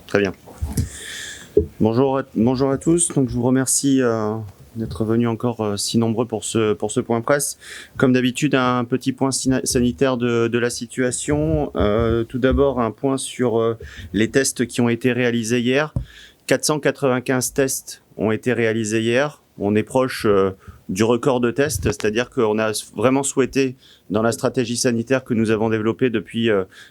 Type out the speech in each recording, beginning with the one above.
Très bien. Bonjour à tous. Donc, je vous remercie d'être venus encore si nombreux pour ce point presse. Comme d'habitude, un petit point sanitaire de la situation. Tout d'abord, un point sur les tests qui ont été réalisés hier. 495 tests ont été réalisés hier. On est proche du record de tests, c'est-à-dire qu'on a vraiment souhaité, dans la stratégie sanitaire que nous avons développée depuis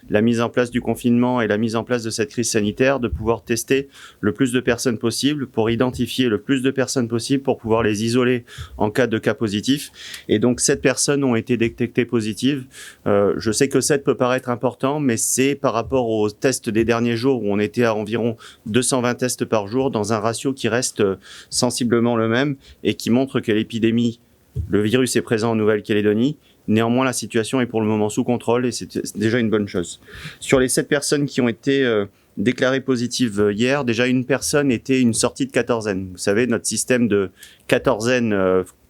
la mise en place du confinement et la mise en place de cette crise sanitaire, de pouvoir tester le plus de personnes possible pour identifier le plus de personnes possible pour pouvoir les isoler en cas de cas positifs. Et donc 7 personnes ont été détectées positives. Je sais que 7 peut paraître important, mais c'est par rapport aux tests des derniers jours où on était à environ 220 tests par jour dans un ratio qui reste sensiblement le même et qui montre que l'épidémie, le virus est présent en Nouvelle-Calédonie. Néanmoins, la situation est pour le moment sous contrôle et c'est déjà une bonne chose. Sur les 7 personnes qui ont été déclarées positives hier, déjà une personne était une sortie de quatorzaine. Vous savez, notre système de quatorzaine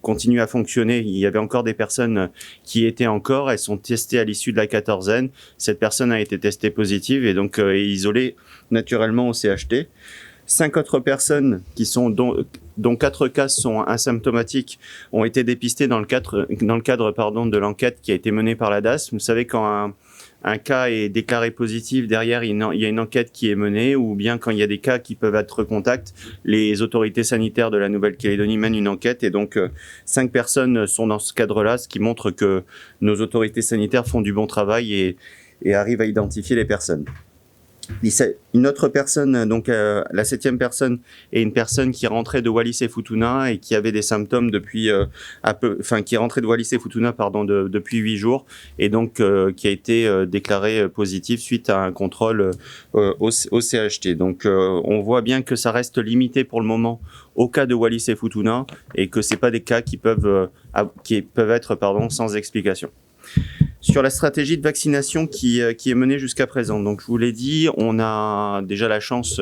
continue à fonctionner. Il y avait encore des personnes qui étaient encore, elles sont testées à l'issue de la quatorzaine. Cette personne a été testée positive et donc est isolée naturellement au CHT. 5 autres personnes dont 4 cas sont asymptomatiques ont été dépistées dans le cadre de l'enquête qui a été menée par la DAS. Vous savez, quand un cas est déclaré positif, derrière il y a une enquête qui est menée, ou bien quand il y a des cas qui peuvent être contacts, les autorités sanitaires de la Nouvelle-Calédonie mènent une enquête et donc 5 personnes sont dans ce cadre-là, ce qui montre que nos autorités sanitaires font du bon travail et arrivent à identifier les personnes. Une autre personne, donc la 7e personne, est une personne qui rentrait de Wallis et Futuna et qui avait des symptômes depuis qui est rentrée de Wallis et Futuna depuis 8 jours et donc qui a été déclarée positive suite à un contrôle au CHT. Donc on voit bien que ça reste limité pour le moment au cas de Wallis et Futuna et que c'est pas des cas qui peuvent être sans explication. Sur la stratégie de vaccination qui est menée jusqu'à présent. Donc, je vous l'ai dit, on a déjà la chance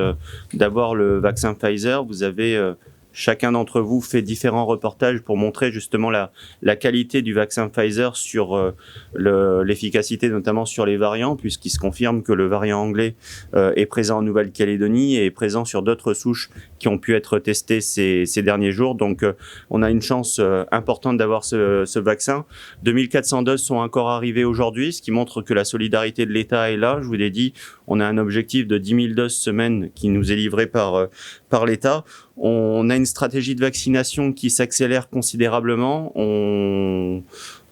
d'avoir le vaccin Pfizer. Vous avez chacun d'entre vous fait différents reportages pour montrer justement la qualité du vaccin Pfizer sur l'efficacité, notamment sur les variants, puisqu'il se confirme que le variant anglais est présent en Nouvelle-Calédonie et est présent sur d'autres souches qui ont pu être testées ces derniers jours. Donc, on a une chance importante d'avoir ce vaccin. 2400 doses sont encore arrivées aujourd'hui, ce qui montre que la solidarité de l'État est là. Je vous l'ai dit, on a un objectif de 10 000 doses semaine qui nous est livré par l'État. On a une stratégie de vaccination qui s'accélère considérablement.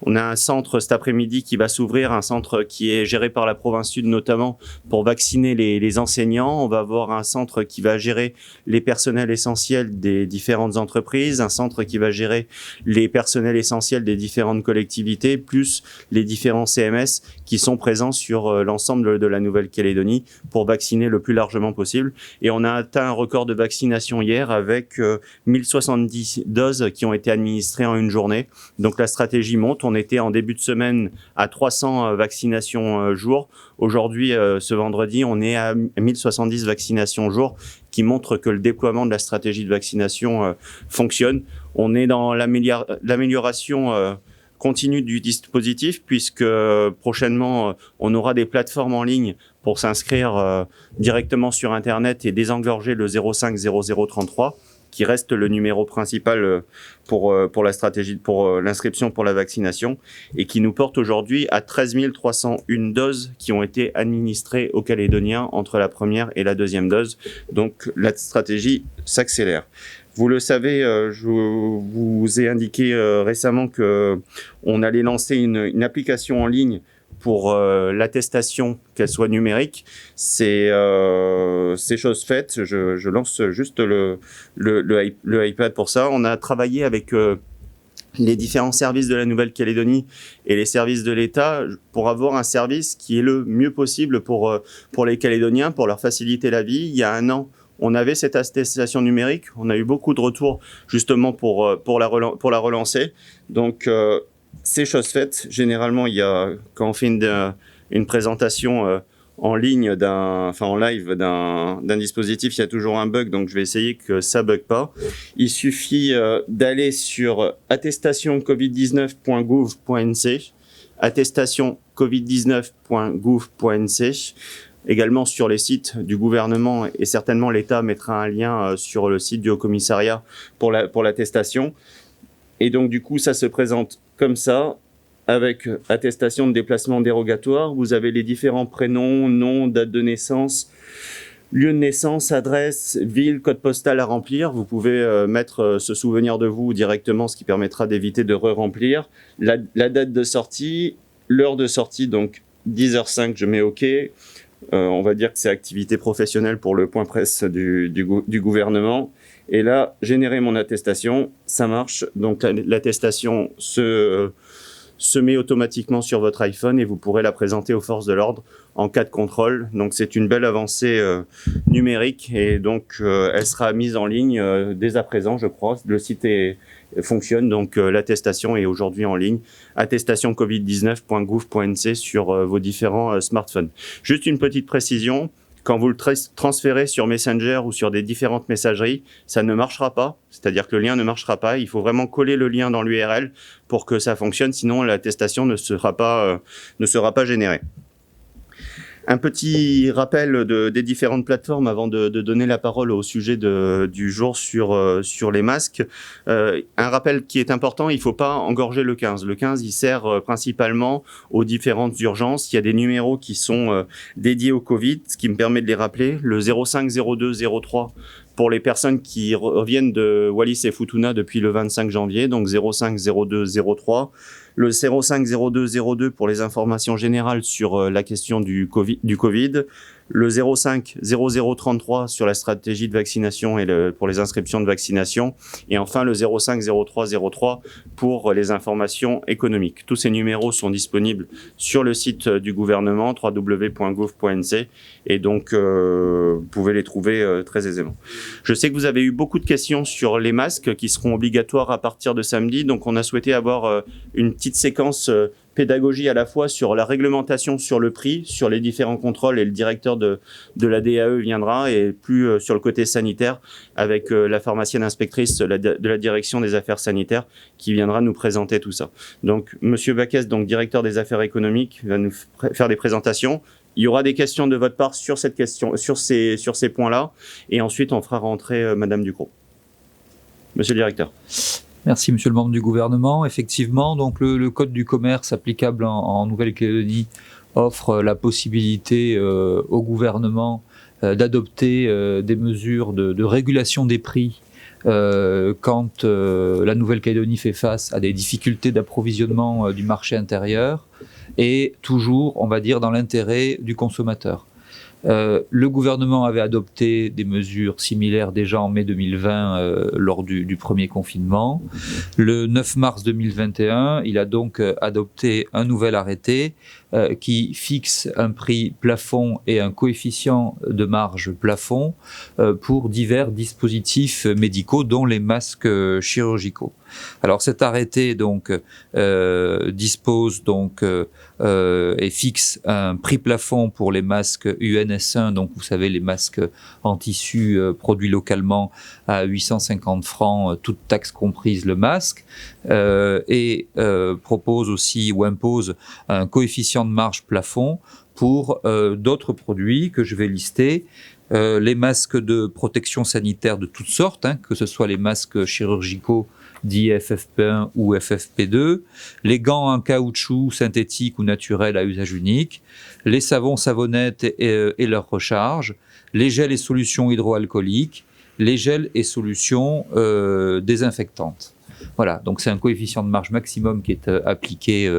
On a un centre cet après-midi qui va s'ouvrir, un centre qui est géré par la province sud notamment pour vacciner les enseignants. On va avoir un centre qui va gérer les personnels essentiels des différentes entreprises, un centre qui va gérer les personnels essentiels des différentes collectivités, plus les différents CMS qui sont présents sur l'ensemble de la Nouvelle-Calédonie pour vacciner le plus largement possible. Et on a atteint un record de vaccination hier avec 1070 doses qui ont été administrées en une journée. Donc la stratégie monte. On était en début de semaine à 300 vaccinations jour. Aujourd'hui, ce vendredi, on est à 1070 vaccinations jour, qui montre que le déploiement de la stratégie de vaccination fonctionne. On est dans l'amélioration continue du dispositif, puisque prochainement, on aura des plateformes en ligne pour s'inscrire directement sur Internet et désengorger le 05 0033. Qui reste le numéro principal pour l'inscription pour la vaccination et qui nous porte aujourd'hui à 13 301 doses qui ont été administrées aux Calédoniens entre la première et la deuxième dose. Donc la stratégie s'accélère. Vous le savez, je vous ai indiqué récemment qu'on allait lancer une application en ligne pour l'attestation, qu'elle soit numérique. C'est chose faite. Je lance juste le iPad pour ça. On a travaillé avec les différents services de la Nouvelle-Calédonie et les services de l'État pour avoir un service qui est le mieux possible pour les Calédoniens, pour leur faciliter la vie. Il y a un an, on avait cette attestation numérique. On a eu beaucoup de retours justement pour la relancer. Donc, c'est chose faite. Généralement, quand on fait une présentation en ligne, en live d'un dispositif, il y a toujours un bug, donc je vais essayer que ça bug pas. Il suffit d'aller sur attestationcovid19.gouv.nc, attestationcovid19.gouv.nc. également sur les sites du gouvernement, et certainement l'État mettra un lien sur le site du Haut-Commissariat pour l'attestation. Et donc du coup, ça se présente comme ça, avec attestation de déplacement dérogatoire. Vous avez les différents prénoms, noms, date de naissance, lieu de naissance, adresse, ville, code postal à remplir. Vous pouvez mettre ce souvenir de vous directement, ce qui permettra d'éviter de re-remplir. La date de sortie, l'heure de sortie, donc 10h05, je mets OK. On va dire que c'est activité professionnelle pour le point presse du gouvernement. Et là, générer mon attestation, ça marche. Donc l'attestation se met automatiquement sur votre iPhone et vous pourrez la présenter aux forces de l'ordre en cas de contrôle. Donc c'est une belle avancée numérique et donc elle sera mise en ligne dès à présent, je crois. Le site fonctionne, donc l'attestation est aujourd'hui en ligne, attestationcovid19.gouv.nc sur vos différents smartphones. Juste une petite précision. Quand vous le transférez sur Messenger ou sur des différentes messageries, ça ne marchera pas. C'est-à-dire que le lien ne marchera pas. Il faut vraiment coller le lien dans l'URL pour que ça fonctionne. Sinon, l'attestation ne sera pas générée. Un petit rappel des différentes plateformes avant de donner la parole au sujet du jour sur les masques. Un rappel qui est important, il ne faut pas engorger le 15. Le 15, il sert principalement aux différentes urgences. Il y a des numéros qui sont dédiés au Covid, ce qui me permet de les rappeler. Le 05 02 03 pour les personnes qui reviennent de Wallis et Futuna depuis le 25 janvier, donc 05 02 03. Le 05 02 02 pour les informations générales sur la question du Covid. Le 05 0033 sur la stratégie de vaccination et pour les inscriptions de vaccination. Et enfin, le 05 03 03 pour les informations économiques. Tous ces numéros sont disponibles sur le site du gouvernement, www.gouv.nc. Et donc, vous pouvez les trouver très aisément. Je sais que vous avez eu beaucoup de questions sur les masques qui seront obligatoires à partir de samedi. Donc, on a souhaité avoir une petite séquence pédagogie à la fois sur la réglementation, sur le prix, sur les différents contrôles, et le directeur de la DAE viendra, et plus sur le côté sanitaire avec la pharmacienne inspectrice de la direction des affaires sanitaires qui viendra nous présenter tout ça. Donc, Monsieur Baquès, donc directeur des affaires économiques, va nous faire des présentations. Il y aura des questions de votre part sur cette question, sur ces points-là, et ensuite on fera rentrer Madame Ducrot. Monsieur le directeur. Merci, monsieur le membre du gouvernement. Effectivement, donc le code du commerce applicable en Nouvelle-Calédonie offre la possibilité au gouvernement d'adopter des mesures de régulation des prix quand la Nouvelle-Calédonie fait face à des difficultés d'approvisionnement du marché intérieur, et toujours, on va dire, dans l'intérêt du consommateur. Le gouvernement avait adopté des mesures similaires déjà en mai 2020 lors du premier confinement. Le 9 mars 2021, il a donc adopté un nouvel arrêté qui fixe un prix plafond et un coefficient de marge plafond pour divers dispositifs médicaux, dont les masques chirurgicaux. Alors cet arrêté donc dispose donc et fixe un prix plafond pour les masques UNS1, donc vous savez les masques en tissu produits localement, à 850 francs, toute taxe comprise le masque, et propose aussi ou impose un coefficient de marge plafond pour d'autres produits que je vais lister. Les masques de protection sanitaire de toutes sortes, que ce soit les masques chirurgicaux dits FFP1 ou FFP2, les gants en caoutchouc synthétique ou naturel à usage unique, les savons, savonnettes et leur recharge, les gels et solutions hydroalcooliques, les gels et solutions désinfectantes. Voilà, donc c'est un coefficient de marge maximum qui est appliqué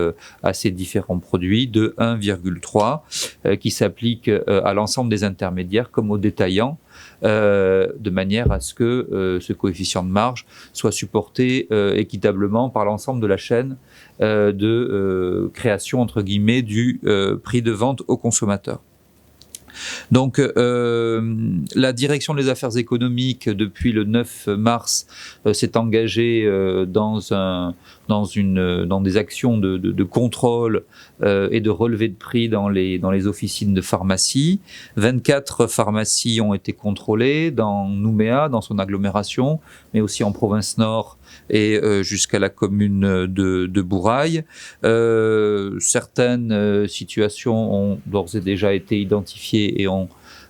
à ces différents produits de 1,3 qui s'applique à l'ensemble des intermédiaires comme aux détaillants, de manière à ce que ce coefficient de marge soit supporté équitablement par l'ensemble de la chaîne de création, entre guillemets, du prix de vente au consommateur. Donc, la direction des affaires économiques, depuis le 9 mars, s'est engagée dans dans des actions de contrôle et de relevé de prix dans les officines de pharmacie. 24 pharmacies ont été contrôlées dans Nouméa, dans son agglomération, mais aussi en province nord et jusqu'à la commune de Bourail. Certaines situations ont d'ores et déjà été identifiées et ont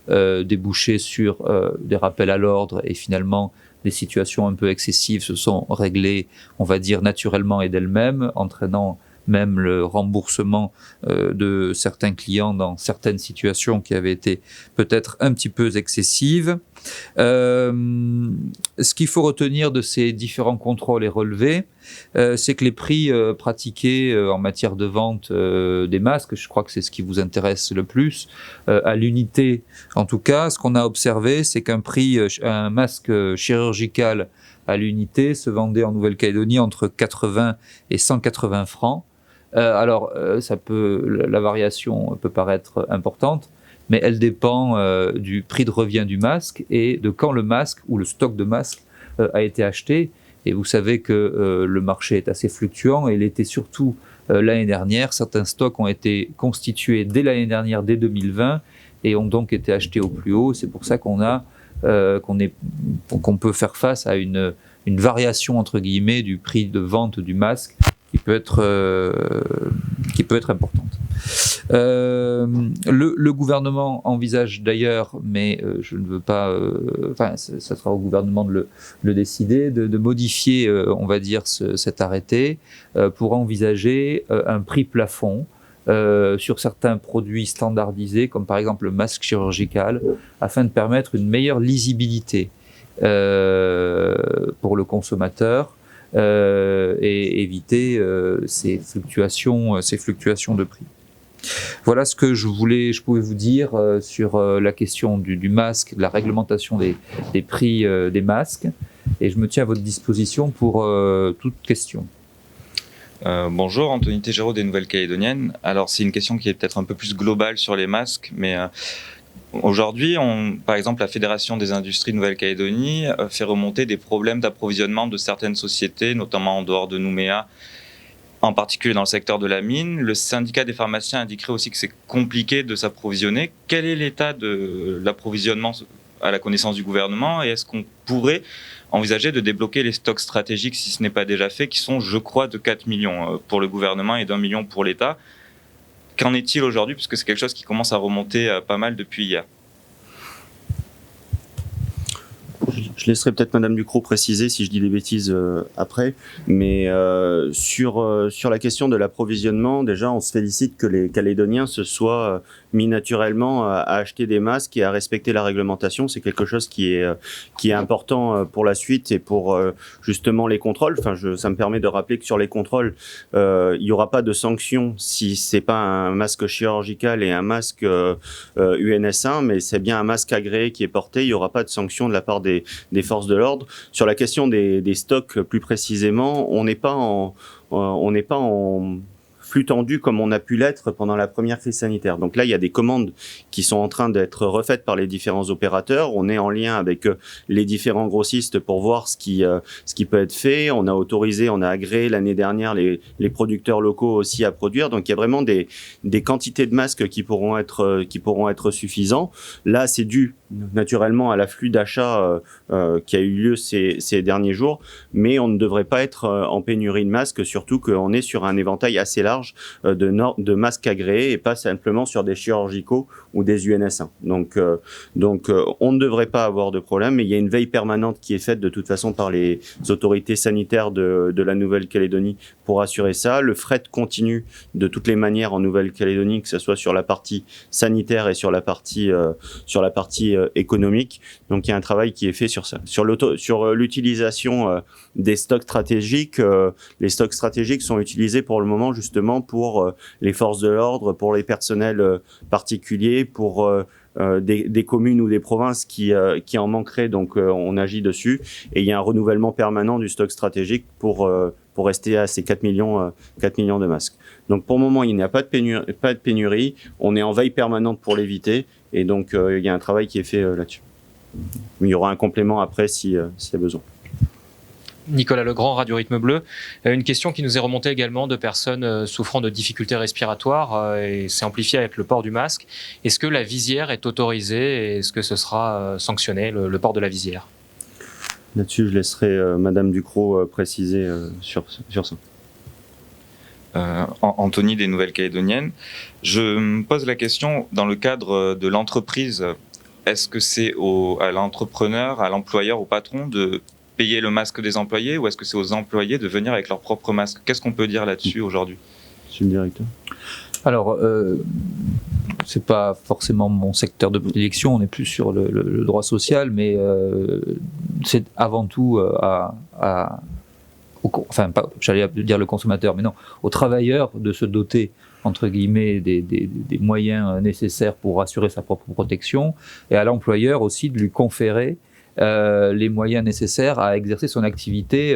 débouché sur des rappels à l'ordre, et finalement des situations un peu excessives se sont réglées, on va dire, naturellement et d'elles-mêmes, entraînant même le remboursement de certains clients dans certaines situations qui avaient été peut-être un petit peu excessives. Ce qu'il faut retenir de ces différents contrôles et relevés, c'est que les prix pratiqués en matière de vente des masques, je crois que c'est ce qui vous intéresse le plus, à l'unité en tout cas, ce qu'on a observé, c'est un masque chirurgical à l'unité se vendait en Nouvelle-Calédonie entre 80 et 180 francs. Alors, la variation peut paraître importante, mais elle dépend du prix de revient du masque et de quand le masque ou le stock de masques a été acheté. Et vous savez que le marché est assez fluctuant, et il était surtout l'année dernière. Certains stocks ont été constitués dès l'année dernière, dès 2020, et ont donc été achetés au plus haut. C'est pour ça qu'on peut faire face à une variation entre guillemets du prix de vente du masque qui peut être importante. Le gouvernement envisage d'ailleurs, mais je ne veux pas, ça sera au gouvernement de le décider, de modifier, on va dire, cet arrêté pour envisager un prix plafond sur certains produits standardisés, comme par exemple le masque chirurgical, afin de permettre une meilleure lisibilité pour le consommateur et éviter ces fluctuations de prix. Voilà ce que je pouvais vous dire sur la question du masque, de la réglementation des prix des masques, et je me tiens à votre disposition pour toute question. Bonjour, Anthony Tégéraud des Nouvelles-Calédoniennes. Alors c'est une question qui est peut-être un peu plus globale sur les masques, mais aujourd'hui, par exemple, la Fédération des industries de Nouvelle-Calédonie fait remonter des problèmes d'approvisionnement de certaines sociétés, notamment en dehors de Nouméa, en particulier dans le secteur de la mine. Le syndicat des pharmaciens indiquerait aussi que c'est compliqué de s'approvisionner. Quel est l'état de l'approvisionnement à la connaissance du gouvernement, et est-ce qu'on pourrait envisager de débloquer les stocks stratégiques, si ce n'est pas déjà fait, qui sont, je crois, de 4 millions pour le gouvernement et d'1 million pour l'État. Qu'en est-il aujourd'hui, puisque c'est quelque chose qui commence à remonter pas mal depuis hier? Je laisserai peut-être Madame Ducrot préciser si je dis des bêtises après, mais sur la question de l'approvisionnement, déjà on se félicite que les Calédoniens se soient mis naturellement à acheter des masques et à respecter la réglementation. C'est quelque chose qui est important pour la suite et pour justement les contrôles. Enfin, ça me permet de rappeler que sur les contrôles, il n'y aura pas de sanction si c'est pas un masque chirurgical et un masque UNS1, mais c'est bien un masque agréé qui est porté. Il n'y aura pas de sanction de la part des forces de l'ordre. Sur la question des stocks, plus précisément, on n'est pas en flux tendu comme on a pu l'être pendant la première crise sanitaire. Donc là, il y a des commandes qui sont en train d'être refaites par les différents opérateurs. On est en lien avec les différents grossistes pour voir ce qui peut être fait. On a agréé l'année dernière les producteurs locaux aussi à produire. Donc il y a vraiment des quantités de masques qui pourront être suffisants. Là, c'est dû naturellement à l'afflux d'achats qui a eu lieu ces derniers jours, mais on ne devrait pas être en pénurie de masques, surtout qu'on est sur un éventail assez large de masques agréés et pas simplement sur des chirurgicaux ou des UNS1. Donc on ne devrait pas avoir de problème, mais il y a une veille permanente qui est faite de toute façon par les autorités sanitaires de la Nouvelle-Calédonie pour assurer ça. Le fret continue de toutes les manières en Nouvelle-Calédonie, que ce soit sur la partie sanitaire et sur la partie économique. Donc il y a un travail qui est fait sur ça. Sur l'utilisation des stocks stratégiques, les stocks stratégiques sont utilisés pour le moment justement pour les forces de l'ordre, pour les personnels particuliers, pour des communes ou des provinces qui en manqueraient, donc on agit dessus. Et il y a un renouvellement permanent du stock stratégique pour rester à ces 4 millions de masques. Donc pour le moment, il n'y a pas de pénurie. On est en veille permanente pour l'éviter. Et donc il y a un travail qui est fait là-dessus. Il y aura un complément après s'il y a besoin. Nicolas Legrand, Radio Rythme Bleu. Une question qui nous est remontée également de personnes souffrant de difficultés respiratoires et c'est amplifié avec le port du masque. Est-ce que la visière est autorisée et est-ce que ce sera sanctionné, le port de la visière? Là-dessus, je laisserai Madame Ducrot préciser sur ça. Anthony des Nouvelles-Calédoniennes. Je me pose la question, dans le cadre de l'entreprise, est-ce que c'est à l'entrepreneur, à l'employeur, au patron de payer le masque des employés ou est-ce que c'est aux employés de venir avec leur propre masque? Qu'est-ce qu'on peut dire là-dessus aujourd'hui? Monsieur le directeur. Alors, c'est pas forcément mon secteur de prédilection, on est plus sur le droit social, mais c'est avant tout j'allais dire le consommateur, mais non, aux travailleurs de se doter entre guillemets des moyens nécessaires pour assurer sa propre protection, et à l'employeur aussi de lui conférer les moyens nécessaires à exercer son activité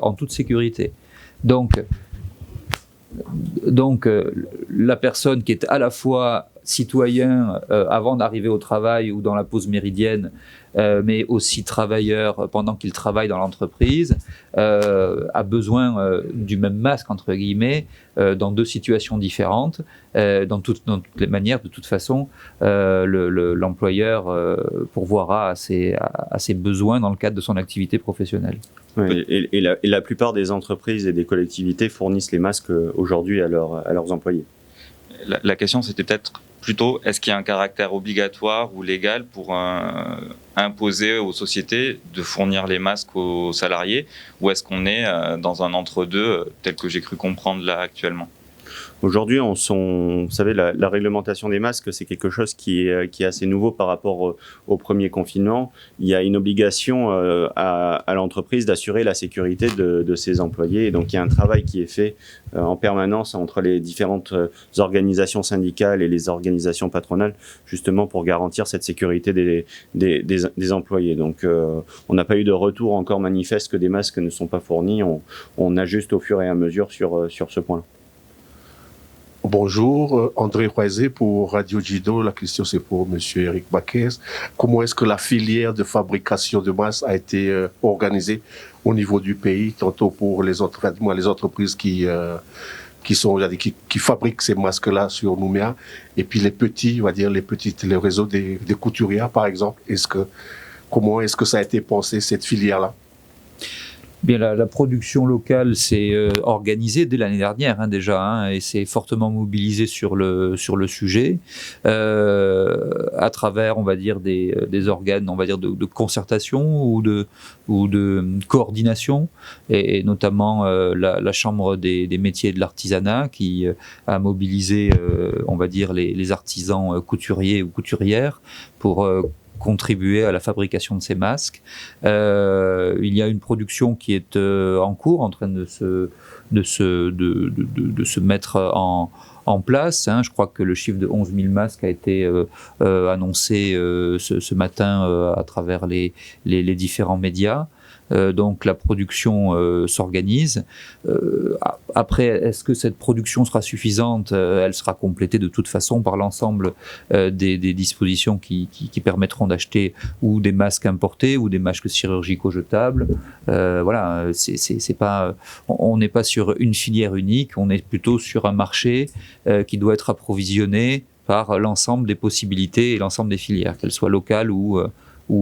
en toute sécurité. Donc la personne qui est à la fois citoyen avant d'arriver au travail ou dans la pause méridienne, mais aussi travailleur pendant qu'il travaille dans l'entreprise, a besoin du même masque, entre guillemets, dans deux situations différentes. Dans toutes les manières, de toute façon, l'employeur pourvoira à ses besoins dans le cadre de son activité professionnelle. Oui, et la plupart des entreprises et des collectivités fournissent les masques aujourd'hui à leurs employés. La question, c'était peut-être plutôt, est-ce qu'il y a un caractère obligatoire ou légal pour imposer aux sociétés de fournir les masques aux salariés, ou est-ce qu'on est dans un entre-deux tel que j'ai cru comprendre là actuellement? Aujourd'hui, vous savez, la réglementation des masques, c'est quelque chose qui est assez nouveau par rapport au premier confinement. Il y a une obligation à l'entreprise d'assurer la sécurité de ses employés. Et donc, il y a un travail qui est fait en permanence entre les différentes organisations syndicales et les organisations patronales, justement pour garantir cette sécurité des employés. Donc, on n'a pas eu de retour encore manifeste que des masques ne sont pas fournis. On ajuste au fur et à mesure sur ce point-là. Bonjour, André Roisé pour Radio Jido. La question c'est pour Monsieur Eric Baquez. Comment est-ce que la filière de fabrication de masques a été organisée au niveau du pays, tantôt pour les entreprises qui fabriquent ces masques-là sur Nouméa, et puis les petits, on va dire les réseaux des couturières par exemple. Comment est-ce que ça a été pensé, cette filière-là? Bien, la production locale s'est organisée dès l'année dernière déjà, et s'est fortement mobilisée sur le sujet à travers, on va dire, des organes, on va dire de concertation ou de coordination, et notamment la Chambre des métiers et de l'artisanat qui a mobilisé, on va dire, les artisans couturiers ou couturières pour contribuer à la fabrication de ces masques. Il y a une production qui est en cours, en train de se mettre en place. Je crois que le chiffre de 11 000 masques a été annoncé ce matin à travers les différents médias. Donc la production s'organise. Après, est-ce que cette production sera suffisante? Elle sera complétée de toute façon par l'ensemble des dispositions qui permettront d'acheter ou des masques importés ou des masques chirurgicaux jetables. Voilà, c'est pas, on n'est pas sur une filière unique, on est plutôt sur un marché qui doit être approvisionné par l'ensemble des possibilités et l'ensemble des filières, qu'elles soient locales ou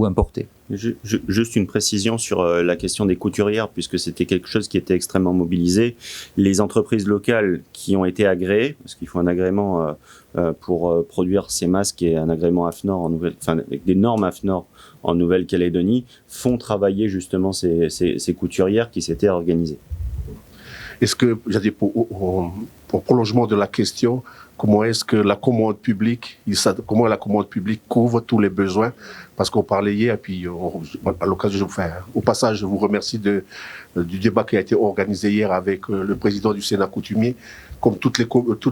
importées. Juste une précision sur la question des couturières, puisque c'était quelque chose qui était extrêmement mobilisé. Les entreprises locales qui ont été agréées, parce qu'il faut un agrément pour produire ces masques et un agrément AFNOR avec des normes AFNOR en Nouvelle-Calédonie, font travailler justement ces couturières qui s'étaient organisées. Est-ce que, pour prolongement de la question, comment est-ce que la commande publique couvre tous les besoins? Parce qu'on parlait hier, et puis à l'occasion, au passage, je vous remercie du débat qui a été organisé hier avec le président du Sénat coutumier. Comme toutes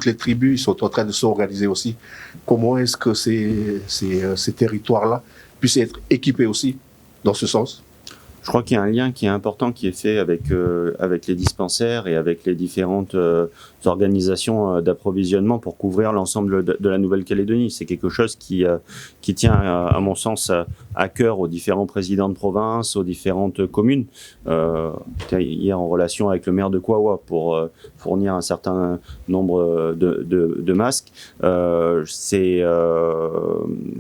les tribus, ils sont en train de s'organiser aussi. Comment est-ce que ces territoires-là puissent être équipés aussi dans ce sens? Je crois qu'il y a un lien qui est important qui est fait avec les dispensaires et avec les différentes organisations d'approvisionnement pour couvrir l'ensemble de la Nouvelle-Calédonie. C'est quelque chose qui tient, à mon sens, à cœur aux différents présidents de province, aux différentes communes. Hier, en relation avec le maire de Kawa pour fournir un certain nombre de masques. Je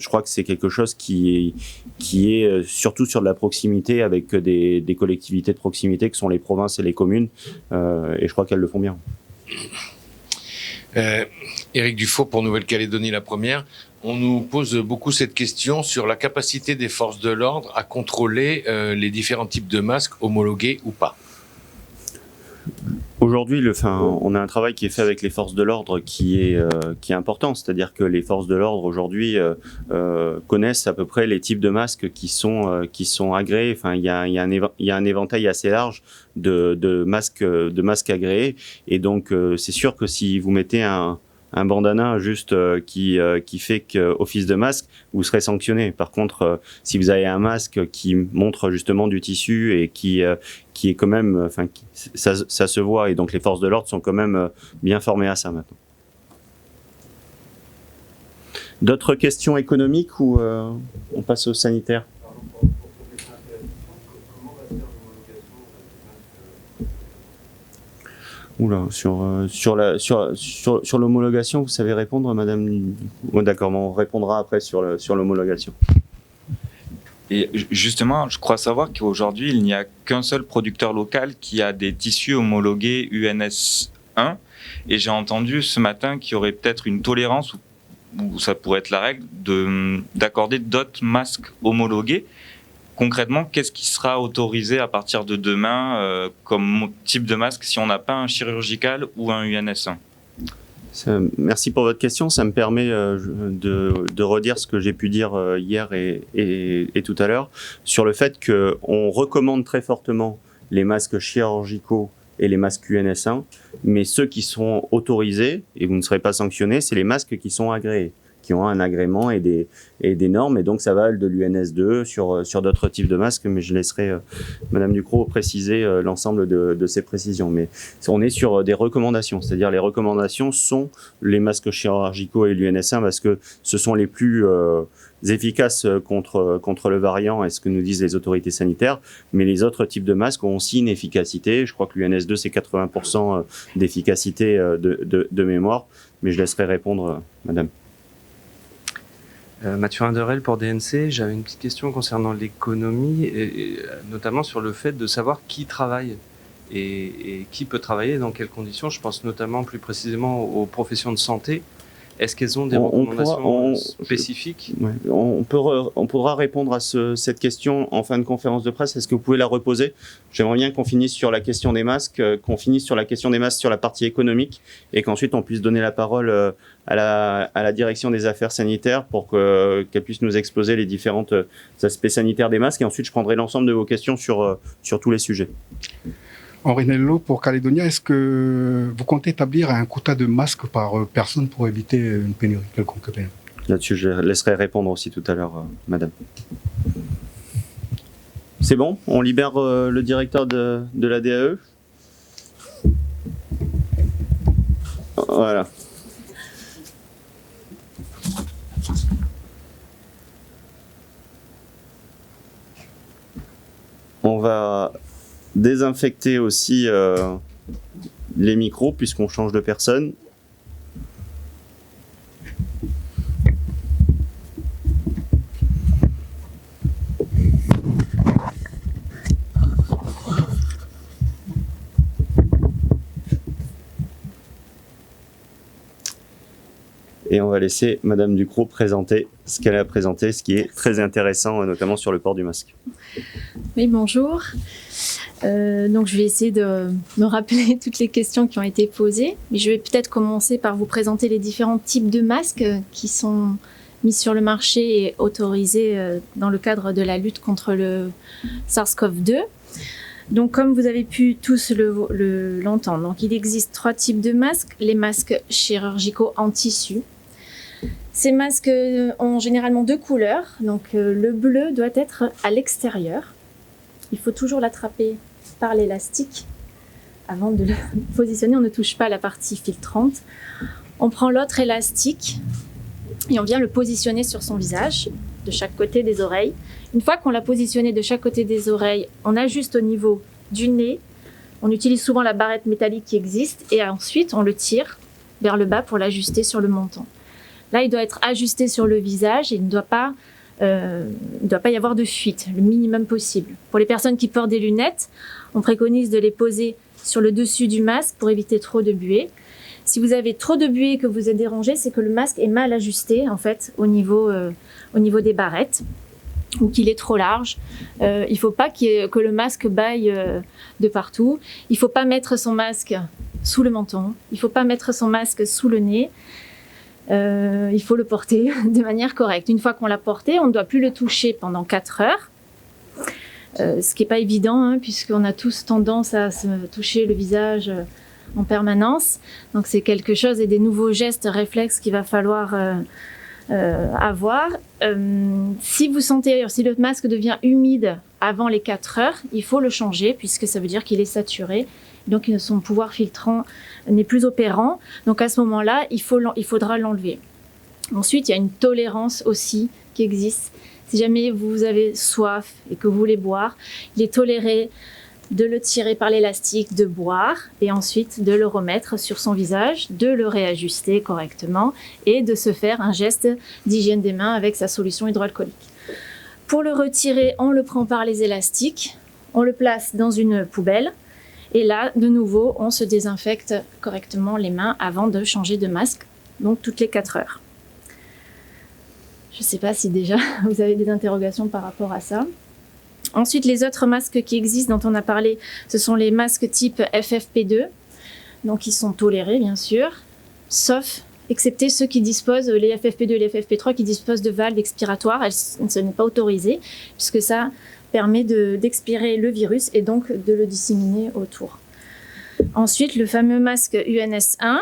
crois que c'est quelque chose qui est surtout sur de la proximité avec des collectivités de proximité que sont les provinces et les communes. Et je crois qu'elles le font bien. Éric Dufault pour Nouvelle-Calédonie la première. On nous pose beaucoup cette question sur la capacité des forces de l'ordre à contrôler les différents types de masques homologués ou pas. Aujourd'hui, on a un travail qui est fait avec les forces de l'ordre qui est important, c'est-à-dire que les forces de l'ordre aujourd'hui connaissent à peu près les types de masques qui sont agréés. Enfin, il y a un éventail assez large de masques agréés, et donc c'est sûr que si vous mettez un bandana juste qui fait office de masque, vous serez sanctionné. Par contre, si vous avez un masque qui montre justement du tissu et qui est quand même, ça se voit, et donc les forces de l'ordre sont quand même bien formées à ça maintenant. D'autres questions économiques ou on passe au sanitaire? Oula, sur l'homologation, vous savez répondre, madame? Oh, d'accord, on répondra après sur l'homologation. Et justement, je crois savoir qu'aujourd'hui, il n'y a qu'un seul producteur local qui a des tissus homologués UNS 1. Et j'ai entendu ce matin qu'il y aurait peut-être une tolérance, ou ça pourrait être la règle, d'accorder d'autres masques homologués. Concrètement, qu'est-ce qui sera autorisé à partir de demain comme type de masque si on n'a pas un chirurgical ou un UNS1? Merci pour votre question. Ça me permet de redire ce que j'ai pu dire hier et tout à l'heure sur le fait qu'on recommande très fortement les masques chirurgicaux et les masques UNS1, mais ceux qui sont autorisés, et vous ne serez pas sanctionnés, c'est les masques qui sont agréés, qui ont un agrément et des normes, et donc ça va de l'UNS2 sur d'autres types de masques, mais je laisserai Madame Ducrot préciser l'ensemble de ces précisions. Mais on est sur des recommandations, c'est-à-dire les recommandations sont les masques chirurgicaux et l'UNS1 parce que ce sont les plus efficaces contre le variant et ce que nous disent les autorités sanitaires, mais les autres types de masques ont aussi une efficacité. Je crois que l'UNS2 c'est 80% d'efficacité de mémoire, mais je laisserai répondre Madame. Mathurin Derel pour DNC. J'avais une petite question concernant l'économie, et notamment sur le fait de savoir qui travaille et qui peut travailler, dans quelles conditions. Je pense notamment plus précisément aux professions de santé. Est-ce qu'elles ont des recommandations spécifiques? On pourra répondre à cette question en fin de conférence de presse. Est-ce que vous pouvez la reposer? J'aimerais bien qu'on finisse sur la question des masques, sur la partie économique, et qu'ensuite on puisse donner la parole à la direction des affaires sanitaires pour qu'elle puisse nous exposer les différents aspects sanitaires des masques. Et ensuite, je prendrai l'ensemble de vos questions sur tous les sujets. Henri Nello pour Calédonia, est-ce que vous comptez établir un quota de masques par personne pour éviter une pénurie quelconque? Là-dessus, je laisserai répondre aussi tout à l'heure, madame. C'est bon? On libère le directeur de la DAE? Voilà. On va désinfecter aussi les micros puisqu'on change de personne. Et on va laisser Madame Ducrot présenter ce qu'elle a présenté, ce qui est très intéressant, notamment sur le port du masque. Oui, bonjour. Donc je vais essayer de me rappeler toutes les questions qui ont été posées. Mais je vais peut-être commencer par vous présenter les différents types de masques qui sont mis sur le marché et autorisés dans le cadre de la lutte contre le SARS-CoV-2. Donc comme vous avez pu tous l'entendre, donc il existe 3 types de masques. Les masques chirurgicaux en tissu. Ces masques ont généralement 2 couleurs. Donc le bleu doit être à l'extérieur. Il faut toujours l'attraper par l'élastique avant de le positionner, on ne touche pas la partie filtrante. On prend l'autre élastique et on vient le positionner sur son visage, de chaque côté des oreilles. Une fois qu'on l'a positionné de chaque côté des oreilles, on ajuste au niveau du nez. On utilise souvent la barrette métallique qui existe et ensuite on le tire vers le bas pour l'ajuster sur le menton. Là, il doit être ajusté sur le visage et il ne doit pas y avoir de fuite, le minimum possible. Pour les personnes qui portent des lunettes, on préconise de les poser sur le dessus du masque pour éviter trop de buée. Si vous avez trop de buée et que vous êtes dérangé, c'est que le masque est mal ajusté en fait au niveau des barrettes ou qu'il est trop large. Il ne faut pas que le masque baille de partout. Il ne faut pas mettre son masque sous le menton. Il ne faut pas mettre son masque sous le nez. Il faut le porter de manière correcte. Une fois qu'on l'a porté, on ne doit plus le toucher pendant 4 heures. Ce qui n'est pas évident, hein, puisqu'on a tous tendance à se toucher le visage en permanence. Donc c'est quelque chose et des nouveaux gestes réflexes qu'il va falloir avoir. Si le masque devient humide avant les 4 heures, il faut le changer puisque ça veut dire qu'il est saturé. Donc son pouvoir filtrant n'est plus opérant. Donc à ce moment-là, il faudra l'enlever. Ensuite, il y a une tolérance aussi qui existe. Si jamais vous avez soif et que vous voulez boire, il est toléré de le tirer par l'élastique, de boire et ensuite de le remettre sur son visage, de le réajuster correctement et de se faire un geste d'hygiène des mains avec sa solution hydroalcoolique. Pour le retirer, on le prend par les élastiques, on le place dans une poubelle et là, de nouveau, on se désinfecte correctement les mains avant de changer de masque, donc toutes les 4 heures. Je ne sais pas si déjà vous avez des interrogations par rapport à ça. Ensuite, les autres masques qui existent, dont on a parlé, ce sont les masques type FFP2. Donc, ils sont tolérés, bien sûr, sauf, excepté ceux qui disposent, les FFP2 et les FFP3, qui disposent de valves expiratoires. Ce n'est pas autorisé, puisque ça permet d'expirer le virus et donc de le disséminer autour. Ensuite, le fameux masque UNS1,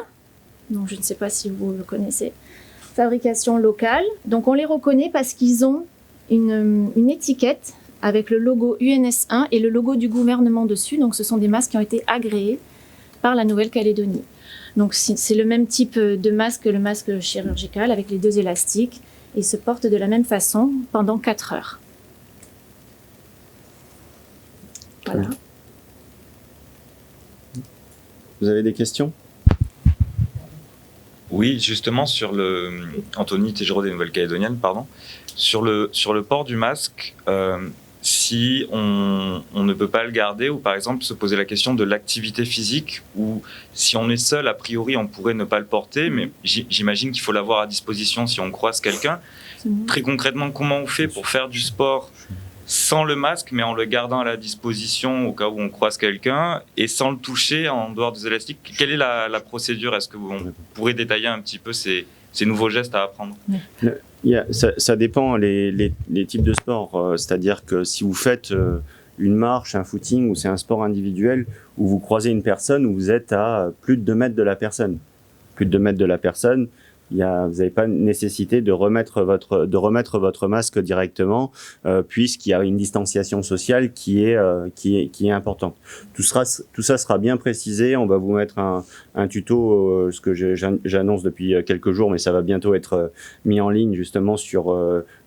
donc je ne sais pas si vous le connaissez, fabrication locale. Donc, on les reconnaît parce qu'ils ont une étiquette avec le logo UNS1 et le logo du gouvernement dessus. Donc, ce sont des masques qui ont été agréés par la Nouvelle-Calédonie. Donc, c'est le même type de masque que le masque chirurgical avec les 2 élastiques et se porte de la même façon pendant 4 heures. Voilà. Vous avez des questions ? Oui, justement, Anthony Tejero des Nouvelles-Calédoniennes, pardon. Sur le port du masque, si on ne peut pas le garder, ou par exemple se poser la question de l'activité physique, ou si on est seul, a priori on pourrait ne pas le porter, mais j'imagine qu'il faut l'avoir à disposition si on croise quelqu'un. Très concrètement, comment on fait pour faire du sport sans le masque, mais en le gardant à la disposition au cas où on croise quelqu'un, et sans le toucher en dehors des élastiques? Quelle est la procédure? Est-ce que vous pourrez détailler un petit peu ces nouveaux gestes à apprendre? Ça dépend les types de sports. C'est-à-dire que si vous faites une marche, un footing, ou c'est un sport individuel, où vous croisez une personne, où vous êtes à plus de 2 mètres de la personne. Plus de 2 mètres de la personne, vous n'avez pas nécessité de remettre votre masque directement, puisqu'il y a une distanciation sociale qui est importante. Tout ça sera bien précisé. On va vous mettre un tuto, ce que j'annonce depuis quelques jours, mais ça va bientôt être mis en ligne justement sur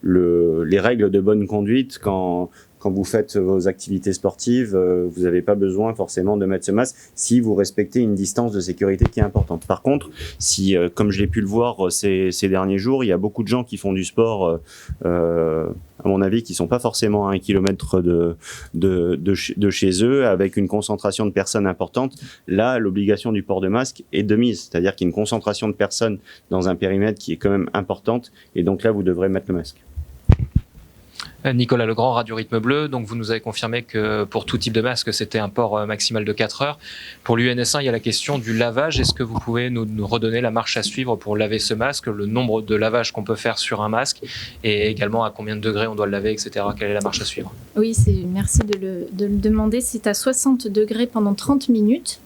les règles de bonne conduite quand vous faites vos activités sportives. Vous n'avez pas besoin forcément de mettre ce masque si vous respectez une distance de sécurité qui est importante. Par contre, si, comme je l'ai pu le voir ces derniers jours, il y a beaucoup de gens qui font du sport, à mon avis, qui sont pas forcément à 1 kilomètre de chez eux, avec une concentration de personnes importante. Là, l'obligation du port de masque est de mise, c'est-à-dire qu'il y a une concentration de personnes dans un périmètre qui est quand même importante, et donc là, vous devrez mettre le masque. Nicolas Legrand, Radio Rythme Bleu. Donc, vous nous avez confirmé que pour tout type de masque, c'était un port maximal de 4 heures. Pour l'UNS1, il y a la question du lavage. Est-ce que vous pouvez nous redonner la marche à suivre pour laver ce masque, le nombre de lavages qu'on peut faire sur un masque et également à combien de degrés on doit le laver, etc. Quelle est la marche à suivre? Oui, merci de le demander. C'est à 60 degrés pendant 30 minutes.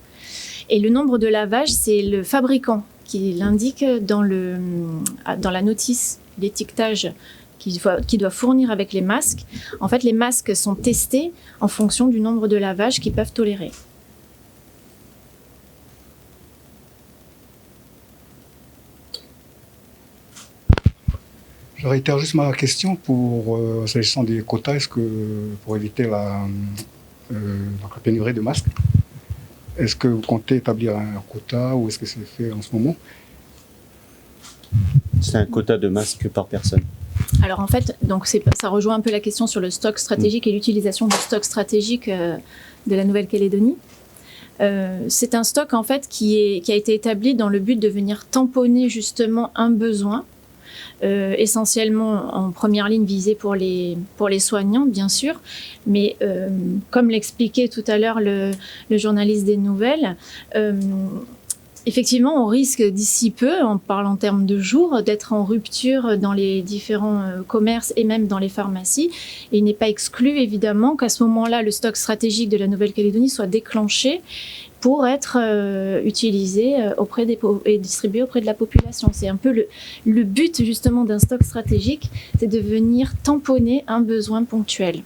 Et le nombre de lavages, c'est le fabricant qui l'indique dans la notice d'étiquetage qui doit fournir avec les masques. En fait, les masques sont testés en fonction du nombre de lavages qu'ils peuvent tolérer. Je réitère juste ma question pour s'agissant des quotas. Est-ce que pour éviter la pénurie de masques, est-ce que vous comptez établir un quota ou est-ce que c'est fait en ce moment? C'est un quota de masques par personne. Alors en fait, donc ça rejoint un peu la question sur le stock stratégique et l'utilisation du stock stratégique de la Nouvelle-Calédonie. C'est un stock en fait qui a été établi dans le but de venir tamponner justement un besoin, essentiellement en première ligne visé pour les soignants bien sûr, mais comme l'expliquait tout à l'heure le journaliste des Nouvelles, effectivement, on risque d'ici peu, on parle en termes de jours, d'être en rupture dans les différents commerces et même dans les pharmacies. Et il n'est pas exclu, évidemment, qu'à ce moment-là, le stock stratégique de la Nouvelle-Calédonie soit déclenché pour être utilisé et distribué auprès de la population. C'est un peu le but, justement, d'un stock stratégique, c'est de venir tamponner un besoin ponctuel.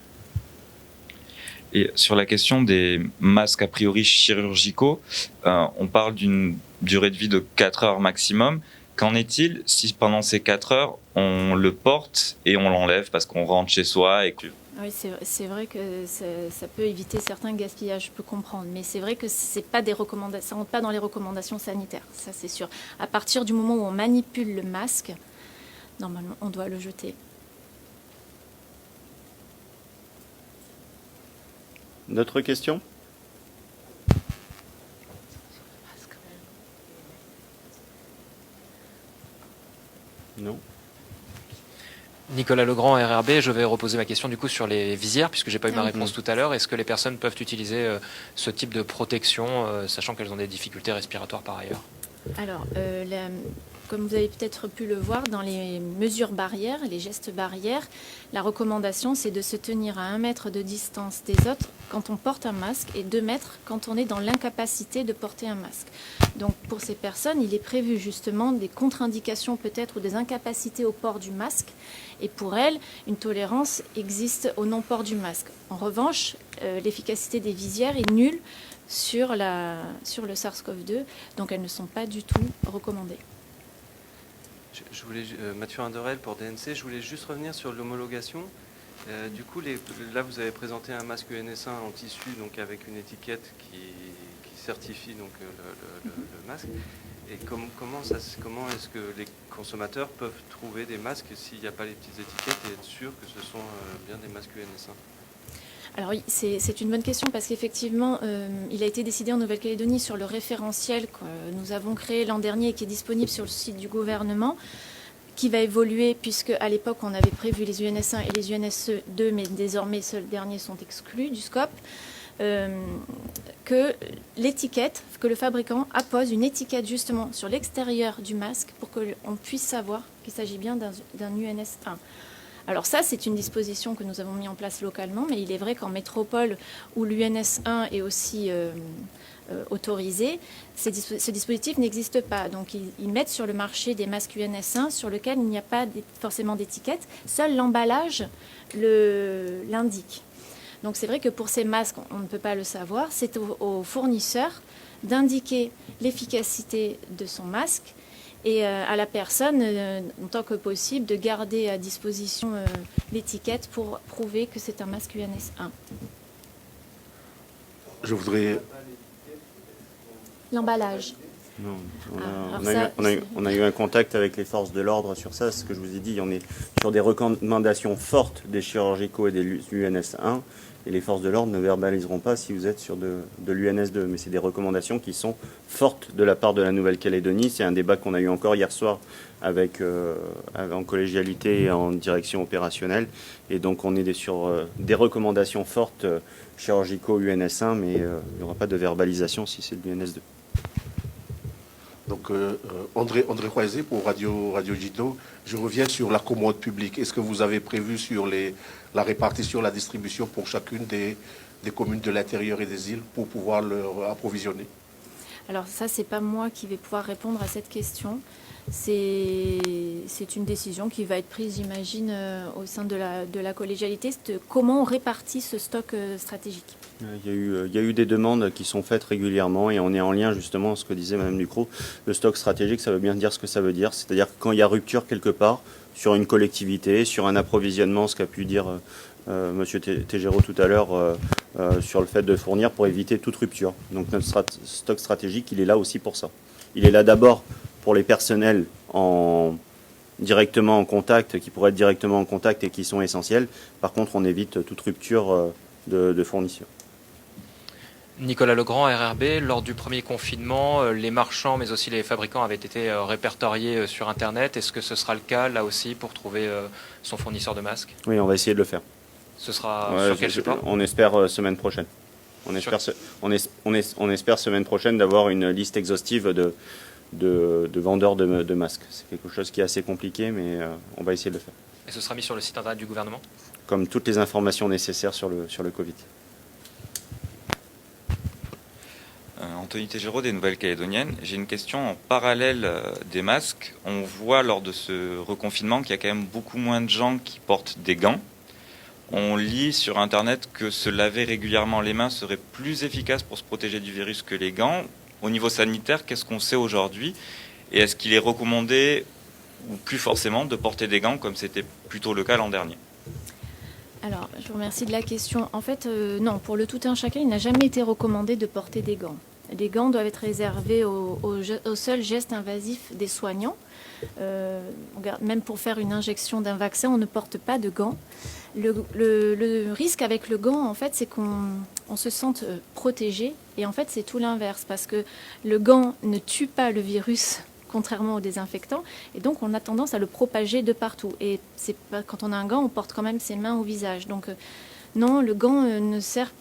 Et sur la question des masques a priori chirurgicaux, on parle d'une durée de vie de 4 heures maximum. Qu'en est-il si pendant ces 4 heures, on le porte et on l'enlève parce qu'on rentre chez soi et que... Oui, c'est vrai que ça peut éviter certains gaspillages, je peux comprendre. Mais c'est vrai que c'est pas des recommandations, ça rentre pas dans les recommandations sanitaires, ça c'est sûr. À partir du moment où on manipule le masque, normalement, on doit le jeter. D'autres questions? Non. Nicolas Legrand, RRB, je vais reposer ma question du coup sur les visières, puisque j'ai pas eu ma réponse tout à l'heure. Est-ce que les personnes peuvent utiliser ce type de protection, sachant qu'elles ont des difficultés respiratoires par ailleurs? Alors, comme vous avez peut-être pu le voir, dans les mesures barrières, les gestes barrières, la recommandation, c'est de se tenir à 1 mètre de distance des autres quand on porte un masque et 2 mètres quand on est dans l'incapacité de porter un masque. Donc, pour ces personnes, il est prévu justement des contre-indications peut-être ou des incapacités au port du masque. Et pour elles, une tolérance existe au non-port du masque. En revanche, l'efficacité des visières est nulle sur le SARS-CoV-2, donc elles ne sont pas du tout recommandées. Je voulais, Mathieu Indorel pour DNC, je voulais juste revenir sur l'homologation. Du coup, là, vous avez présenté un masque UNS1 en tissu, donc avec une étiquette qui certifie donc le masque. Et comment est-ce que les consommateurs peuvent trouver des masques s'il n'y a pas les petites étiquettes et être sûr que ce sont bien des masques UNS1? Alors oui, c'est une bonne question parce qu'effectivement, il a été décidé en Nouvelle-Calédonie sur le référentiel que nous avons créé l'an dernier et qui est disponible sur le site du gouvernement, qui va évoluer puisque à l'époque on avait prévu les UNS1 et les UNS2, mais désormais seuls derniers sont exclus du scope. Que l'étiquette, que le fabricant appose une étiquette justement sur l'extérieur du masque pour qu'on puisse savoir qu'il s'agit bien d'un UNS1. Alors ça, c'est une disposition que nous avons mis en place localement, mais il est vrai qu'en métropole, où l'UNS1 est aussi autorisé, ce dispositif n'existe pas. Donc ils mettent sur le marché des masques UNS1 sur lesquels il n'y a pas forcément d'étiquette, seul l'emballage l'indique. Donc c'est vrai que pour ces masques, on ne peut pas le savoir, c'est au fournisseur d'indiquer l'efficacité de son masque et à la personne, en tant que possible, de garder à disposition l'étiquette pour prouver que c'est un masque UNS1. Je voudrais... L'emballage. Non, on a eu un contact avec les forces de l'ordre sur ça, c'est ce que je vous ai dit, on est sur des recommandations fortes des chirurgicaux et des UNS1, et les forces de l'ordre ne verbaliseront pas si vous êtes sur de l'UNS2, mais c'est des recommandations qui sont fortes de la part de la Nouvelle-Calédonie. C'est un débat qu'on a eu encore hier soir en collégialité et en direction opérationnelle, et donc on est sur des recommandations fortes chirurgicaux UNS1, mais il n'y aura pas de verbalisation si c'est de l'UNS2. Donc, André Croisé pour Radio Jido, je reviens sur la commande publique. Est-ce que vous avez prévu sur la répartition, la distribution pour chacune des communes de l'intérieur et des îles pour pouvoir leur approvisionner? Alors ça, c'est pas moi qui vais pouvoir répondre à cette question. C'est c'est une décision qui va être prise, j'imagine, au sein de la collégialité, de comment on répartit ce stock stratégique. Il y a eu des demandes qui sont faites régulièrement et on est en lien justement avec ce que disait Madame Ducrot. Le stock stratégique, ça veut bien dire ce que ça veut dire. C'est-à-dire que quand il y a rupture quelque part, sur une collectivité, sur un approvisionnement, ce qu'a pu dire Monsieur Tégéraud tout à l'heure, sur le fait de fournir pour éviter toute rupture. Donc notre stock stratégique, il est là aussi pour ça. Il est là d'abord pour les personnels directement en contact, qui pourraient être directement en contact et qui sont essentiels. Par contre, on évite toute rupture de fourniture. Nicolas Legrand, RRB, lors du premier confinement, les marchands mais aussi les fabricants avaient été répertoriés sur Internet. Est-ce que ce sera le cas là aussi pour trouver son fournisseur de masques? Oui, on va essayer de le faire. Ce sera sur quel support? On espère semaine prochaine. On espère semaine prochaine d'avoir une liste exhaustive de vendeurs de masques. C'est quelque chose qui est assez compliqué, mais on va essayer de le faire. Et ce sera mis sur le site internet du gouvernement? Comme toutes les informations nécessaires sur le Covid. Anthony Tégéraud des Nouvelles-Calédoniennes. J'ai une question en parallèle des masques. On voit lors de ce reconfinement qu'il y a quand même beaucoup moins de gens qui portent des gants. On lit sur Internet que se laver régulièrement les mains serait plus efficace pour se protéger du virus que les gants. Au niveau sanitaire, qu'est-ce qu'on sait aujourd'hui? Et est-ce qu'il est recommandé, ou plus forcément, de porter des gants comme c'était plutôt le cas l'an dernier? Alors, je vous remercie de la question. En fait, non, pour le tout un chacun, il n'a jamais été recommandé de porter des gants. Les gants doivent être réservés au seul geste invasif des soignants. Même pour faire une injection d'un vaccin, on ne porte pas de gants. Le risque avec le gant, en fait, c'est qu'on se sente protégé. Et en fait, c'est tout l'inverse, parce que le gant ne tue pas le virus, contrairement au désinfectant, et donc on a tendance à le propager de partout. Et quand on a un gant, on porte quand même ses mains au visage. Donc non, le gant ne sert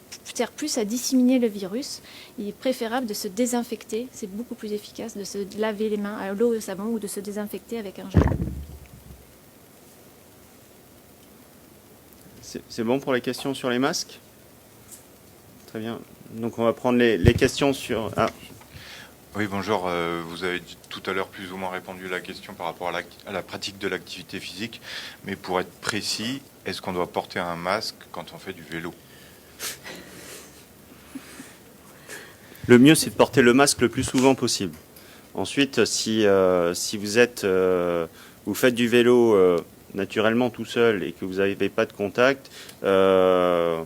plus à disséminer le virus. Il est préférable de se désinfecter. C'est beaucoup plus efficace de se laver les mains à l'eau et au savon ou de se désinfecter avec un gel. C'est bon pour les questions sur les masques? Très bien. Donc on va prendre les questions sur... Ah. Oui, bonjour. Vous avez tout à l'heure plus ou moins répondu à la question par rapport à la pratique de l'activité physique. Mais pour être précis, est-ce qu'on doit porter un masque quand on fait du vélo? Le mieux, c'est de porter le masque le plus souvent possible. Ensuite, si vous faites du vélo naturellement tout seul et que vous n'avez pas de contact, je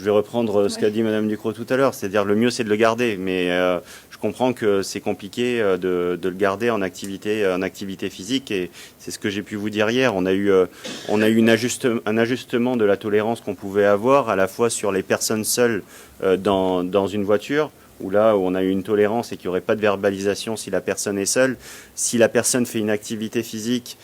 vais reprendre ce qu'a dit Madame Ducrot tout à l'heure, c'est-à-dire le mieux c'est de le garder, mais je comprends que c'est compliqué de le garder en activité physique, et c'est ce que j'ai pu vous dire hier. On a eu un ajustement de la tolérance qu'on pouvait avoir à la fois sur les personnes seules dans une voiture, où on a eu une tolérance et qu'il n'y aurait pas de verbalisation si la personne est seule. Si la personne fait une activité physique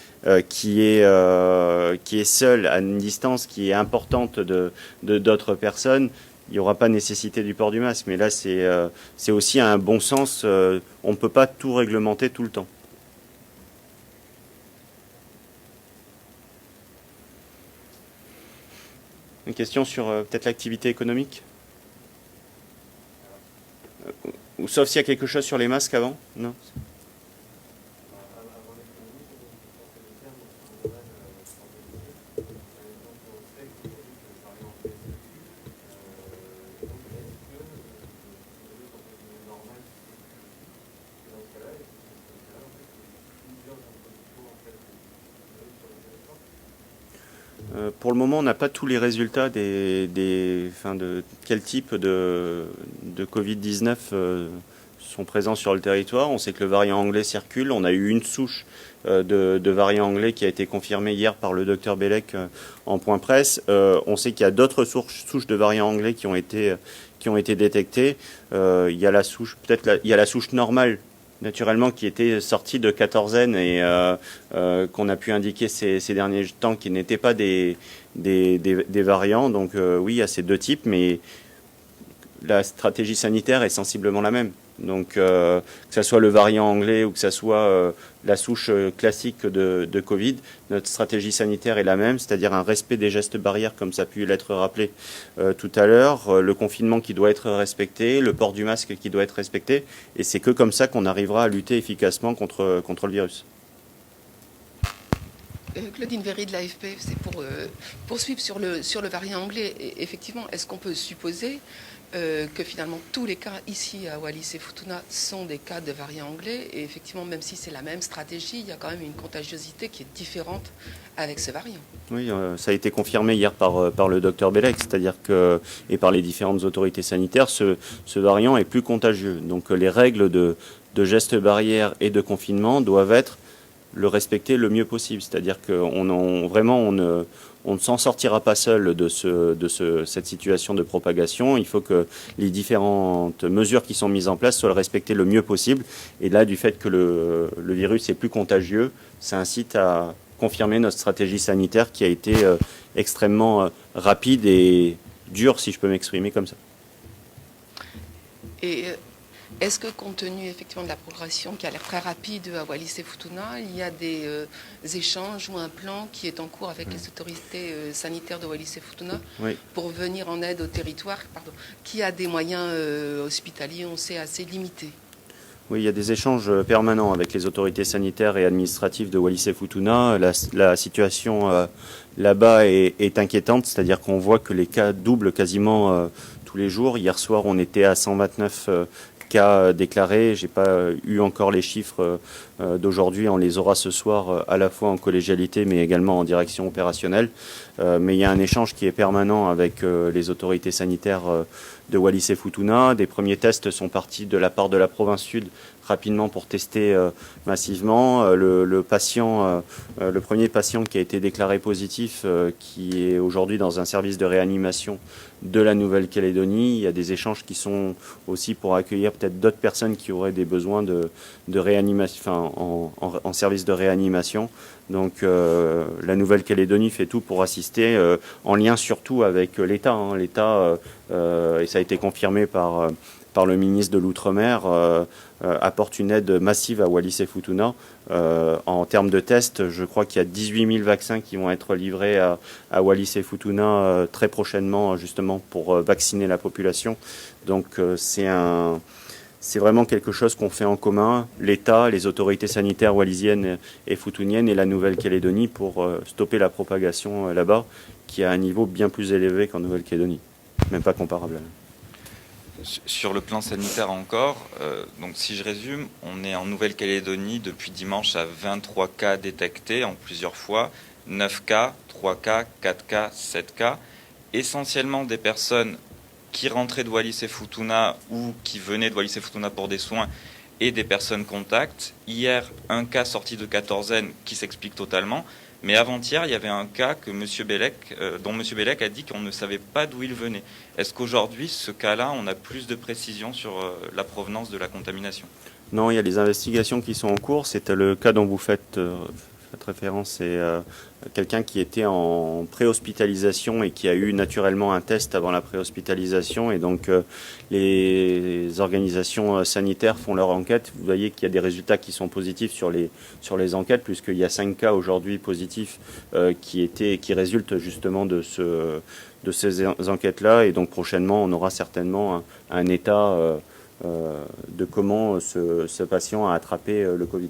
qui est seule à une distance qui est importante de d'autres personnes, il n'y aura pas nécessité du port du masque. Mais là, c'est aussi un bon sens. On ne peut pas tout réglementer tout le temps. Une question sur peut-être l'activité économique? Ou sauf s'il y a quelque chose sur les masques avant? Non. Pour le moment, on n'a pas tous les résultats de quel type de Covid-19 sont présents sur le territoire. On sait que le variant anglais circule. On a eu une souche de variant anglais qui a été confirmée hier par le docteur Bellec en point presse. On sait qu'il y a d'autres souches de variants anglais qui ont été détectées. Il y a la souche, il y a la souche normale, naturellement, qui était sortie de quatorzaine et qu'on a pu indiquer ces derniers temps qui n'étaient pas des variants. Donc oui, il y a ces deux types, mais la stratégie sanitaire est sensiblement la même. Donc, que ça soit le variant anglais ou que ça soit la souche classique de Covid, notre stratégie sanitaire est la même, c'est-à-dire un respect des gestes barrières, comme ça a pu l'être rappelé tout à l'heure, le confinement qui doit être respecté, le port du masque qui doit être respecté, et c'est que comme ça qu'on arrivera à lutter efficacement contre le virus. Claudine Véry de l'AFP, c'est pour poursuivre sur le variant anglais. Et effectivement, est-ce qu'on peut supposer que finalement tous les cas ici à Wallis et Futuna sont des cas de variant anglais, et effectivement, même si c'est la même stratégie, il y a quand même une contagiosité qui est différente avec ce variant. Oui, ça a été confirmé hier par le docteur Bellec, c'est-à-dire que, et par les différentes autorités sanitaires, ce variant est plus contagieux. Donc les règles de gestes barrières et de confinement doivent être le respecter le mieux possible. C'est-à-dire qu'on ne s'en sortira pas seul de cette situation de propagation. Il faut que les différentes mesures qui sont mises en place soient respectées le mieux possible. Et là, du fait que le virus est plus contagieux, ça incite à confirmer notre stratégie sanitaire qui a été extrêmement rapide et dure, si je peux m'exprimer comme ça. Et est-ce que, compte tenu effectivement de la progression qui a l'air très rapide à Wallis et Futuna, il y a des échanges ou un plan qui est en cours avec les autorités sanitaires de Wallis et Futuna pour venir en aide au territoire qui a des moyens hospitaliers, on sait, assez limités? Oui, il y a des échanges permanents avec les autorités sanitaires et administratives de Wallis et Futuna. La situation là-bas est inquiétante, c'est-à-dire qu'on voit que les cas doublent quasiment tous les jours. Hier soir, on était à 129 cas déclarés. J'ai pas eu encore les chiffres d'aujourd'hui. On les aura ce soir à la fois en collégialité mais également en direction opérationnelle. Mais il y a un échange qui est permanent avec les autorités sanitaires de Wallis et Futuna. Des premiers tests sont partis de la part de la province sud rapidement pour tester massivement. Le premier patient qui a été déclaré positif, qui est aujourd'hui dans un service de réanimation de la Nouvelle-Calédonie. Il y a des échanges qui sont aussi pour accueillir peut-être d'autres personnes qui auraient des besoins de réanimation, en service de réanimation. Donc la Nouvelle-Calédonie fait tout pour assister, en lien surtout avec l'État. L'État, et ça a été confirmé par le ministre de l'Outre-mer, apporte une aide massive à Wallis et Futuna. En termes de tests, je crois qu'il y a 18 000 vaccins qui vont être livrés à Wallis et Futuna très prochainement, justement pour vacciner la population. Donc c'est vraiment quelque chose qu'on fait en commun, l'État, les autorités sanitaires wallisiennes et futuniennes et la Nouvelle-Calédonie pour stopper la propagation là-bas, qui est à un niveau bien plus élevé qu'en Nouvelle-Calédonie, même pas comparable. Sur le plan sanitaire encore, donc si je résume, on est en Nouvelle-Calédonie depuis dimanche à 23 cas détectés en plusieurs fois, 9 cas, 3 cas, 4 cas, 7 cas, essentiellement des personnes qui rentraient de Wallis et Futuna ou qui venaient de Wallis et Futuna pour des soins et des personnes contacts. Hier, un cas sorti de quatorzaine qui s'explique totalement. Mais avant-hier, il y avait un cas que dont M. Bellec a dit qu'on ne savait pas d'où il venait. Est-ce qu'aujourd'hui, ce cas-là, on a plus de précision sur la provenance de la contamination? Non, il y a des investigations qui sont en cours. C'était le cas dont vous faites référence. C'est quelqu'un qui était en préhospitalisation et qui a eu naturellement un test avant la préhospitalisation. Et donc, les organisations sanitaires font leur enquête. Vous voyez qu'il y a des résultats qui sont positifs sur les enquêtes, puisqu'il y a 5 cas aujourd'hui positifs qui résultent justement de ces enquêtes-là. Et donc, prochainement, on aura certainement un état de comment ce patient a attrapé le Covid.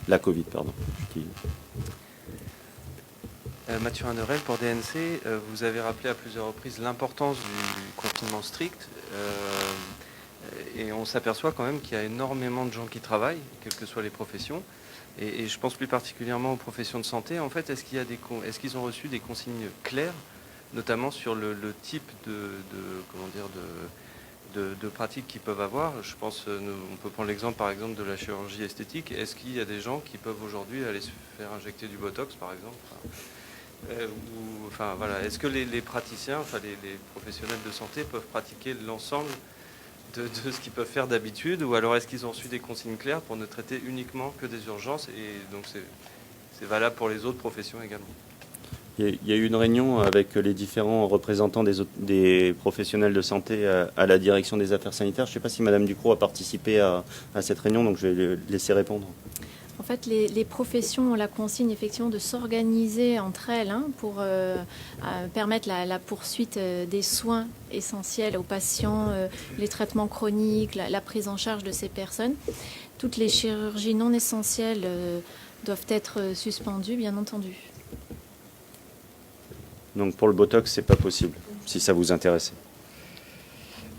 La Covid, pardon. Mathieu Randerel pour DNC, vous avez rappelé à plusieurs reprises l'importance du confinement strict et on s'aperçoit quand même qu'il y a énormément de gens qui travaillent, quelles que soient les professions, et je pense plus particulièrement aux professions de santé. En fait, est-ce qu'ils ont reçu des consignes claires, notamment sur le type de pratiques qu'ils peuvent avoir? Je pense, on peut prendre l'exemple par exemple de la chirurgie esthétique. Est-ce qu'il y a des gens qui peuvent aujourd'hui aller se faire injecter du Botox par exemple? Est-ce que les praticiens, les professionnels de santé peuvent pratiquer l'ensemble de ce qu'ils peuvent faire d'habitude, ou alors est-ce qu'ils ont reçu des consignes claires pour ne traiter uniquement que des urgences, et donc c'est valable pour les autres professions également? Il y a eu une réunion avec les différents représentants des professionnels de santé à la direction des affaires sanitaires. Je ne sais pas si Madame Ducrot a participé à cette réunion, donc je vais le laisser répondre. En fait, les professions ont la consigne effectivement de s'organiser entre elles pour permettre la poursuite des soins essentiels aux patients, les traitements chroniques, la prise en charge de ces personnes. Toutes les chirurgies non essentielles doivent être suspendues, bien entendu. Donc pour le Botox, c'est pas possible, si ça vous intéresse.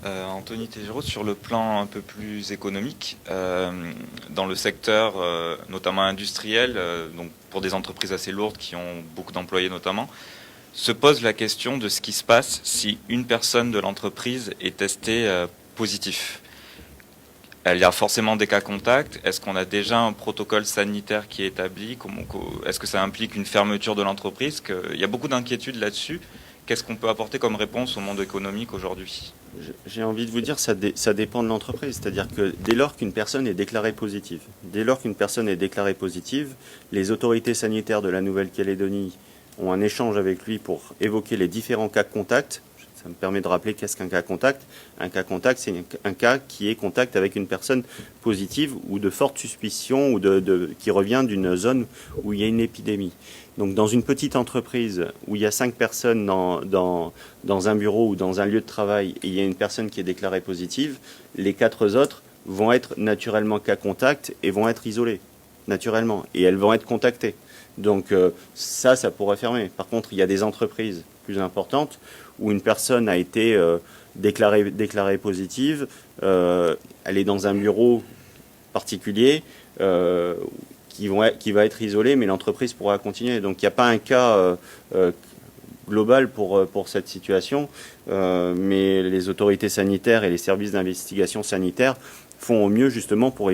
Anthony Tégéraud, sur le plan un peu plus économique, dans le secteur notamment industriel, donc pour des entreprises assez lourdes qui ont beaucoup d'employés notamment, se pose la question de ce qui se passe si une personne de l'entreprise est testée positif. Il y a forcément des cas contacts. Est-ce qu'on a déjà un protocole sanitaire qui est établi? Est-ce que ça implique une fermeture de l'entreprise? Il y a beaucoup d'inquiétudes là-dessus. Qu'est-ce qu'on peut apporter comme réponse au monde économique aujourd'hui? J'ai envie de vous dire, ça dépend de l'entreprise. C'est-à-dire que dès lors qu'une personne est déclarée positive, les autorités sanitaires de la Nouvelle-Calédonie ont un échange avec lui pour évoquer les différents cas de contact. Ça me permet de rappeler qu'est-ce qu'un cas contact. Un cas contact, c'est un cas qui est contact avec une personne positive ou de forte suspicion ou qui revient d'une zone où il y a une épidémie. Donc dans une petite entreprise où il y a 5 personnes dans un bureau ou dans un lieu de travail et il y a une personne qui est déclarée positive, les 4 autres vont être naturellement cas contact et vont être isolées, naturellement. Et elles vont être contactées. Donc ça pourrait fermer. Par contre, il y a des entreprises plus importantes où une personne a été déclarée positive, elle est dans un bureau particulier qui va être isolé, mais l'entreprise pourra continuer. Donc il n'y a pas un cas global pour cette situation, mais les autorités sanitaires et les services d'investigation sanitaire font au mieux justement pour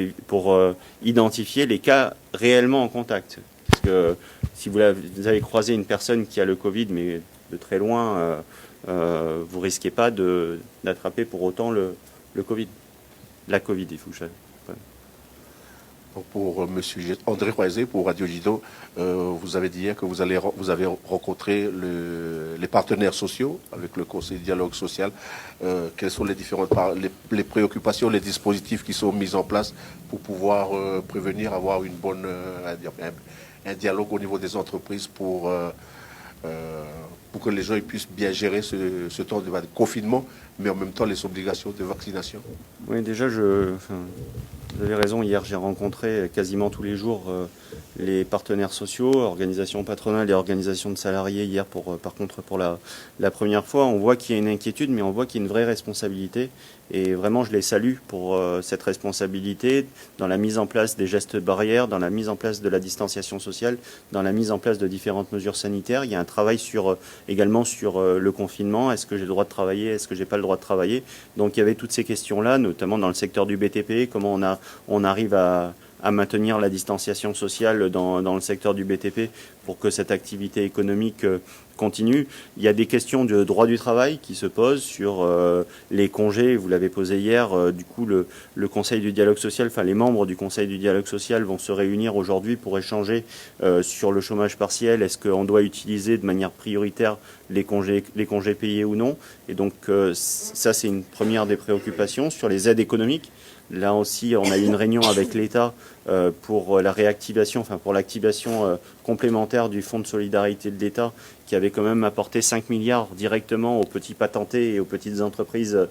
identifier les cas réellement en contact. Parce que si vous avez croisé une personne qui a le Covid, mais de très loin, vous risquez pas d'attraper pour autant le Covid. La Covid, il faut que je... Donc pour Monsieur André Roisé, pour Radio Jido, vous avez dit hier que vous avez rencontré les partenaires sociaux avec le Conseil de dialogue social. Quelles sont les différentes les préoccupations, les dispositifs qui sont mis en place pour pouvoir prévenir, avoir une bonne, un dialogue au niveau des entreprises pour que les gens puissent bien gérer ce temps de confinement, mais en même temps les obligations de vaccination? Oui, déjà, vous avez raison, hier j'ai rencontré quasiment tous les jours les partenaires sociaux, organisations patronales et organisations de salariés hier par contre pour la première fois. On voit qu'il y a une inquiétude, mais on voit qu'il y a une vraie responsabilité. Et vraiment, je les salue pour cette responsabilité dans la mise en place des gestes barrières, dans la mise en place de la distanciation sociale, dans la mise en place de différentes mesures sanitaires. Il y a un travail également sur le confinement. Est-ce que j'ai le droit de travailler? Est-ce que j'ai pas le droit de travailler? Donc il y avait toutes ces questions-là, notamment dans le secteur du BTP, comment on arrive à maintenir la distanciation sociale dans le secteur du BTP pour que cette activité économique continue. Il y a des questions de droit du travail qui se posent sur les congés. Vous l'avez posé hier. Du coup, le Conseil du dialogue social, enfin les membres du Conseil du dialogue social vont se réunir aujourd'hui pour échanger sur le chômage partiel. Est-ce qu'on doit utiliser de manière prioritaire les congés payés ou non? Et donc ça, c'est une première des préoccupations. Sur les aides économiques, là aussi, on a eu une réunion avec l'État pour la réactivation, enfin pour l'activation complémentaire du Fonds de solidarité de l'État qui avait quand même apporté 5 milliards directement aux petits patentés et aux petites entreprises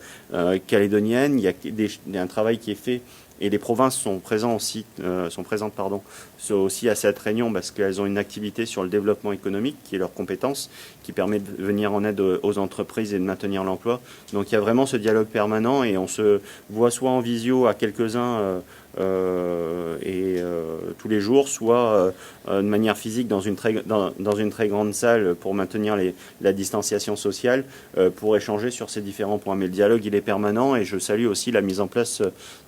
calédoniennes. Il y a un travail qui est fait et les provinces sont présentes aussi à cette réunion parce qu'elles ont une activité sur le développement économique qui est leur compétence, qui permet de venir en aide aux entreprises et de maintenir l'emploi. Donc il y a vraiment ce dialogue permanent et on se voit soit en visio à quelques-uns tous les jours, soit de manière physique dans une très grande salle pour maintenir la distanciation sociale, pour échanger sur ces différents points. Mais le dialogue, il est permanent et je salue aussi la mise en place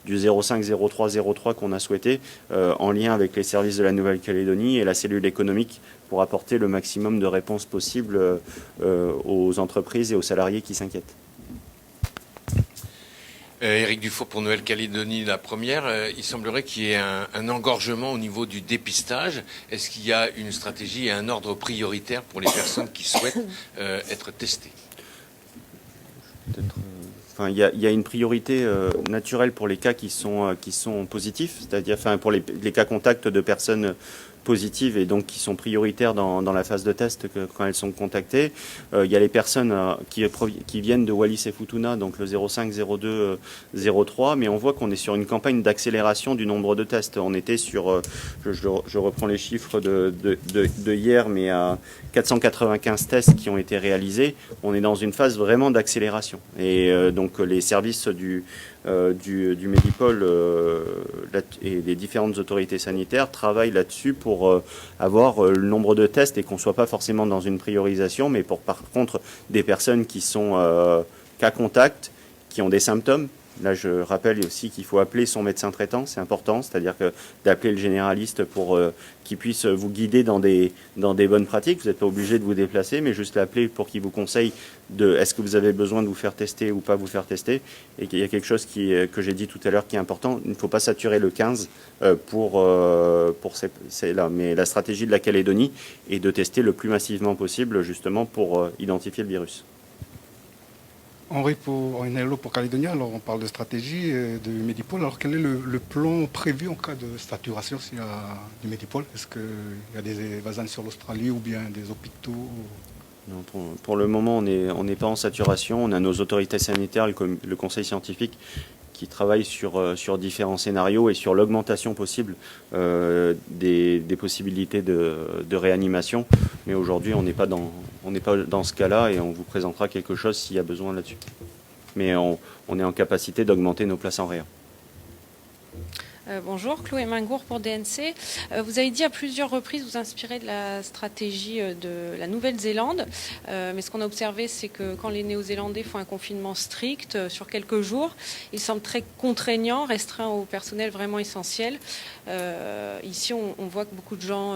du 05-03-03 qu'on a souhaité en lien avec les services de la Nouvelle-Calédonie et la cellule économique pour apporter le maximum de réponses possibles aux entreprises et aux salariés qui s'inquiètent. Éric Dufault pour Nouvelle-Calédonie, la première. Il semblerait qu'il y ait un engorgement au niveau du dépistage. Est-ce qu'il y a une stratégie et un ordre prioritaire pour les personnes qui souhaitent être testées? Enfin, il y a une priorité naturelle pour les cas qui sont positifs, c'est-à-dire pour les cas contacts de personnes positives et donc qui sont prioritaires dans la phase de test quand elles sont contactées. Il y a les personnes qui viennent de Wallis et Futuna, donc le 05, 02, 03, mais on voit qu'on est sur une campagne d'accélération du nombre de tests. On était sur, je reprends les chiffres de hier, mais à 495 tests qui ont été réalisés. On est dans une phase vraiment d'accélération. Et donc les services du Medipol et des différentes autorités sanitaires travaillent là-dessus pour avoir le nombre de tests et qu'on ne soit pas forcément dans une priorisation, mais pour par contre des personnes qui sont cas contact, qui ont des symptômes. Là, je rappelle aussi qu'il faut appeler son médecin traitant, c'est important, c'est-à-dire que d'appeler le généraliste pour qu'il puisse vous guider dans des bonnes pratiques. Vous n'êtes pas obligé de vous déplacer, mais juste l'appeler pour qu'il vous conseille de est-ce que vous avez besoin de vous faire tester ou pas vous faire tester. Et qu'il y a quelque chose que j'ai dit tout à l'heure qui est important, il ne faut pas saturer le 15 c'est là. Mais la stratégie de la Calédonie est de tester le plus massivement possible, justement pour identifier le virus. Henri pour Enelo pour Calédonia, alors on parle de stratégie de Medipol. Alors quel est le plan prévu en cas de saturation du Medipol? Est-ce qu'il y a des vasanes sur l'Australie ou bien des hôpitaux? Non, pour le moment, on n'est pas en saturation. On a nos autorités sanitaires, le conseil scientifique qui travaille sur différents scénarios et sur l'augmentation possible des possibilités de réanimation. Mais aujourd'hui, on n'est pas dans ce cas-là et on vous présentera quelque chose s'il y a besoin là-dessus. Mais on est en capacité d'augmenter nos places en réa. Bonjour, Chloé Mingour pour DNC. Vous avez dit à plusieurs reprises vous inspirer de la stratégie de la Nouvelle-Zélande. Mais ce qu'on a observé, c'est que quand les Néo-Zélandais font un confinement strict sur quelques jours, il semble très contraignant, restreint au personnel vraiment essentiel. Ici, on voit que beaucoup de gens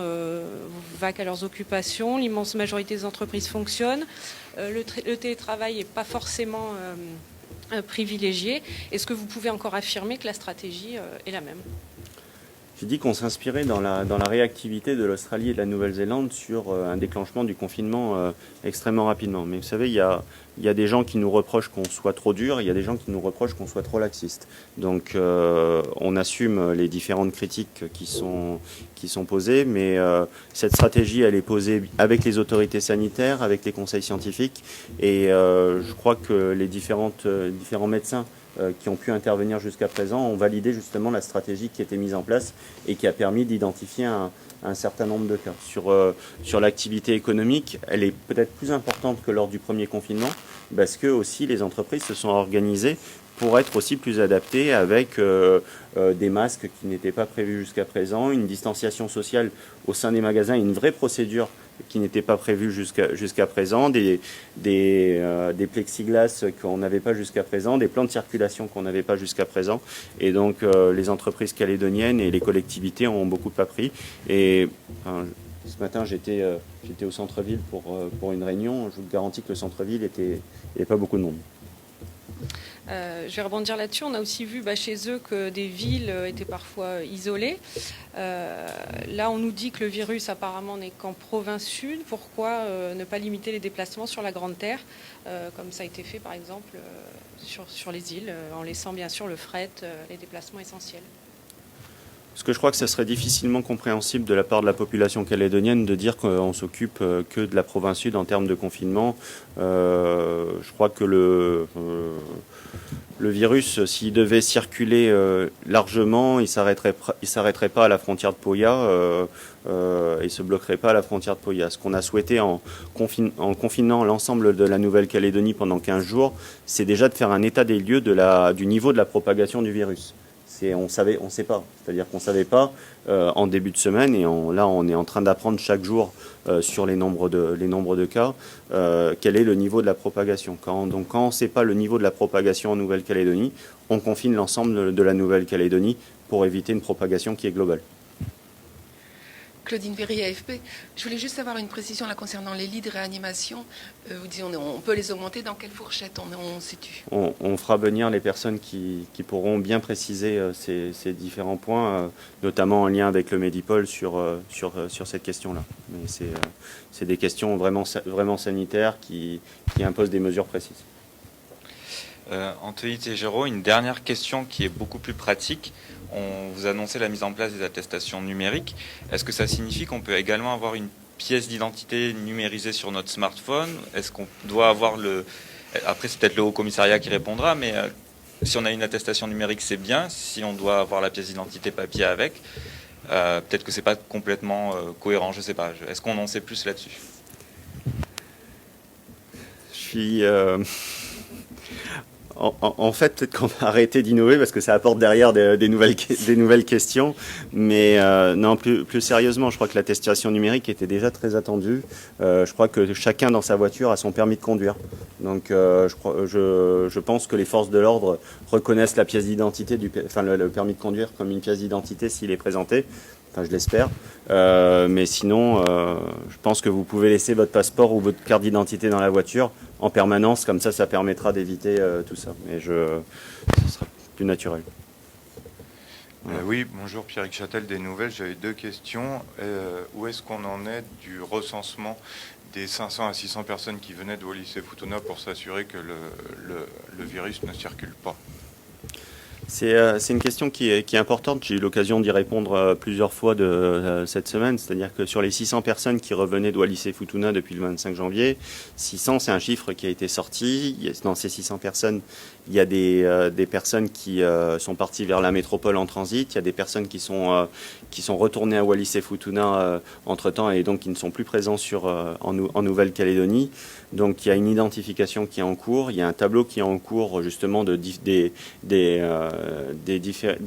vaquent à leurs occupations. L'immense majorité des entreprises fonctionnent. Le télétravail n'est pas forcément privilégié. Est-ce que vous pouvez encore affirmer que la stratégie est la même? J'ai dit qu'on s'inspirait dans la réactivité de l'Australie et de la Nouvelle-Zélande sur un déclenchement du confinement extrêmement rapidement. Mais vous savez, il y a des gens qui nous reprochent qu'on soit trop dur, il y a des gens qui nous reprochent qu'on soit trop laxiste. Donc on assume les différentes critiques qui sont posées, mais cette stratégie, elle est posée avec les autorités sanitaires, avec les conseils scientifiques, et je crois que les différents médecins qui ont pu intervenir jusqu'à présent ont validé justement la stratégie qui était mise en place et qui a permis d'identifier un certain nombre de cas. Sur l'activité économique, elle est peut-être plus importante que lors du premier confinement parce que aussi les entreprises se sont organisées pour être aussi plus adaptées avec des masques qui n'étaient pas prévus jusqu'à présent, une distanciation sociale au sein des magasins, une vraie procédure qui n'était pas prévue jusqu'à présent, des plexiglas qu'on n'avait pas jusqu'à présent, des plans de circulation qu'on n'avait pas jusqu'à présent. Et donc les entreprises calédoniennes et les collectivités ont beaucoup appris. Et ce matin, j'étais au centre-ville pour une réunion. Je vous garantis que le centre-ville, il n'y avait pas beaucoup de monde. Je vais rebondir là-dessus. On a aussi vu chez eux que des villes étaient parfois isolées. Là, on nous dit que le virus apparemment n'est qu'en province sud. Pourquoi ne pas limiter les déplacements sur la Grande Terre, comme ça a été fait par exemple sur les îles, en laissant bien sûr le fret, les déplacements essentiels? Parce que je crois que ce serait difficilement compréhensible de la part de la population calédonienne de dire qu'on s'occupe que de la province sud en termes de confinement. Je crois que le virus, s'il devait circuler largement, il s'arrêterait pas à la frontière de Poya et se bloquerait pas à la frontière de Poya. Ce qu'on a souhaité en confinant l'ensemble de la Nouvelle-Calédonie pendant 15 jours, c'est déjà de faire un état des lieux du niveau de la propagation du virus. On sait pas. C'est-à-dire qu'on savait pas en début de semaine et là on est en train d'apprendre chaque jour sur les nombres de cas quel est le niveau de la propagation. Quand on ne sait pas le niveau de la propagation en Nouvelle-Calédonie, on confine l'ensemble de la Nouvelle-Calédonie pour éviter une propagation qui est globale. Claudine Véry, AFP. Je voulais juste avoir une précision là concernant les lits de réanimation. Vous dites on peut les augmenter. Dans quelle fourchette on situe? On fera venir les personnes qui pourront bien préciser ces différents points, notamment en lien avec le Medipol sur cette question-là. Mais c'est des questions vraiment sanitaires qui imposent des mesures précises. Anthony Tégéraud, une dernière question qui est beaucoup plus pratique. On vous annonçait la mise en place des attestations numériques. Est-ce que ça signifie qu'on peut également avoir une pièce d'identité numérisée sur notre smartphone? Est-ce qu'on doit avoir Après, c'est peut-être le Haut-Commissariat qui répondra, mais si on a une attestation numérique, c'est bien. Si on doit avoir la pièce d'identité papier avec, peut-être que c'est pas complètement cohérent, je sais pas. Est-ce qu'on en sait plus là-dessus? Je suis... En fait, peut-être qu'on va arrêter d'innover parce que ça apporte derrière des nouvelles questions. Mais non, plus sérieusement, je crois que l'attestation numérique était déjà très attendue. Je crois que chacun dans sa voiture a son permis de conduire. Donc, je pense que les forces de l'ordre reconnaissent la pièce d'identité, le permis de conduire comme une pièce d'identité s'il est présenté. Enfin, je l'espère. Mais sinon, je pense que vous pouvez laisser votre passeport ou votre carte d'identité dans la voiture en permanence. Comme ça permettra d'éviter tout ça. Mais ce sera plus naturel. Voilà. Oui, bonjour, Pierrick Châtel des Nouvelles. J'avais deux questions. Où est-ce qu'on en est du recensement des 500 à 600 personnes qui venaient de Wallis-et-Futuna pour s'assurer que le virus ne circule pas? C'est une question qui est importante. J'ai eu l'occasion d'y répondre plusieurs fois cette semaine. C'est-à-dire que sur les 600 personnes qui revenaient de Wallis-et-Futuna depuis le 25 janvier, 600, c'est un chiffre qui a été sorti. Dans ces 600 personnes, il y a des personnes qui sont parties vers la métropole en transit. Il y a des personnes qui sont retournées à Wallis-et-Futuna entre-temps et donc qui ne sont plus présents en Nouvelle-Calédonie. Donc il y a une identification qui est en cours. Il y a un tableau qui est en cours justement des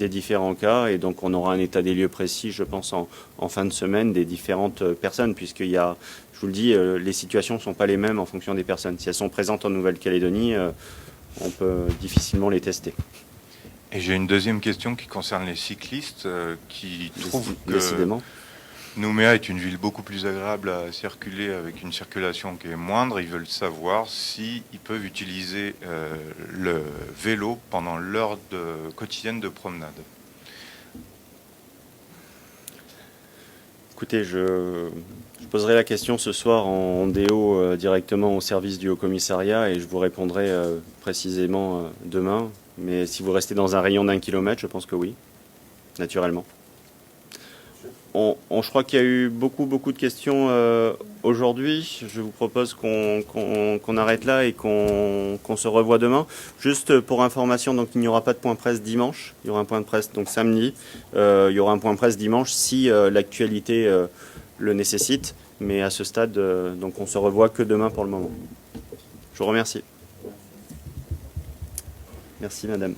différents cas. Et donc on aura un état des lieux précis, je pense, en fin de semaine des différentes personnes, puisqu'il y a, je vous le dis, les situations ne sont pas les mêmes en fonction des personnes. Si elles sont présentes en Nouvelle-Calédonie, on peut difficilement les tester. Et j'ai une deuxième question qui concerne les cyclistes qui trouvent que Nouméa est une ville beaucoup plus agréable à circuler avec une circulation qui est moindre. Ils veulent savoir s'ils peuvent utiliser le vélo pendant l'heure quotidienne de promenade. Écoutez, je poserai la question ce soir en DO directement au service du Haut-Commissariat et je vous répondrai précisément demain. Mais si vous restez dans un rayon d'1 kilomètre, je pense que oui, naturellement. Je crois qu'il y a eu beaucoup de questions aujourd'hui. Je vous propose qu'on arrête là et qu'on se revoit demain. Juste pour information, donc il n'y aura pas de point presse dimanche. Il y aura un point de presse donc samedi. Il y aura un point de presse dimanche si l'actualité le nécessite. Mais à ce stade, donc on se revoit que demain pour le moment. Je vous remercie. Merci madame.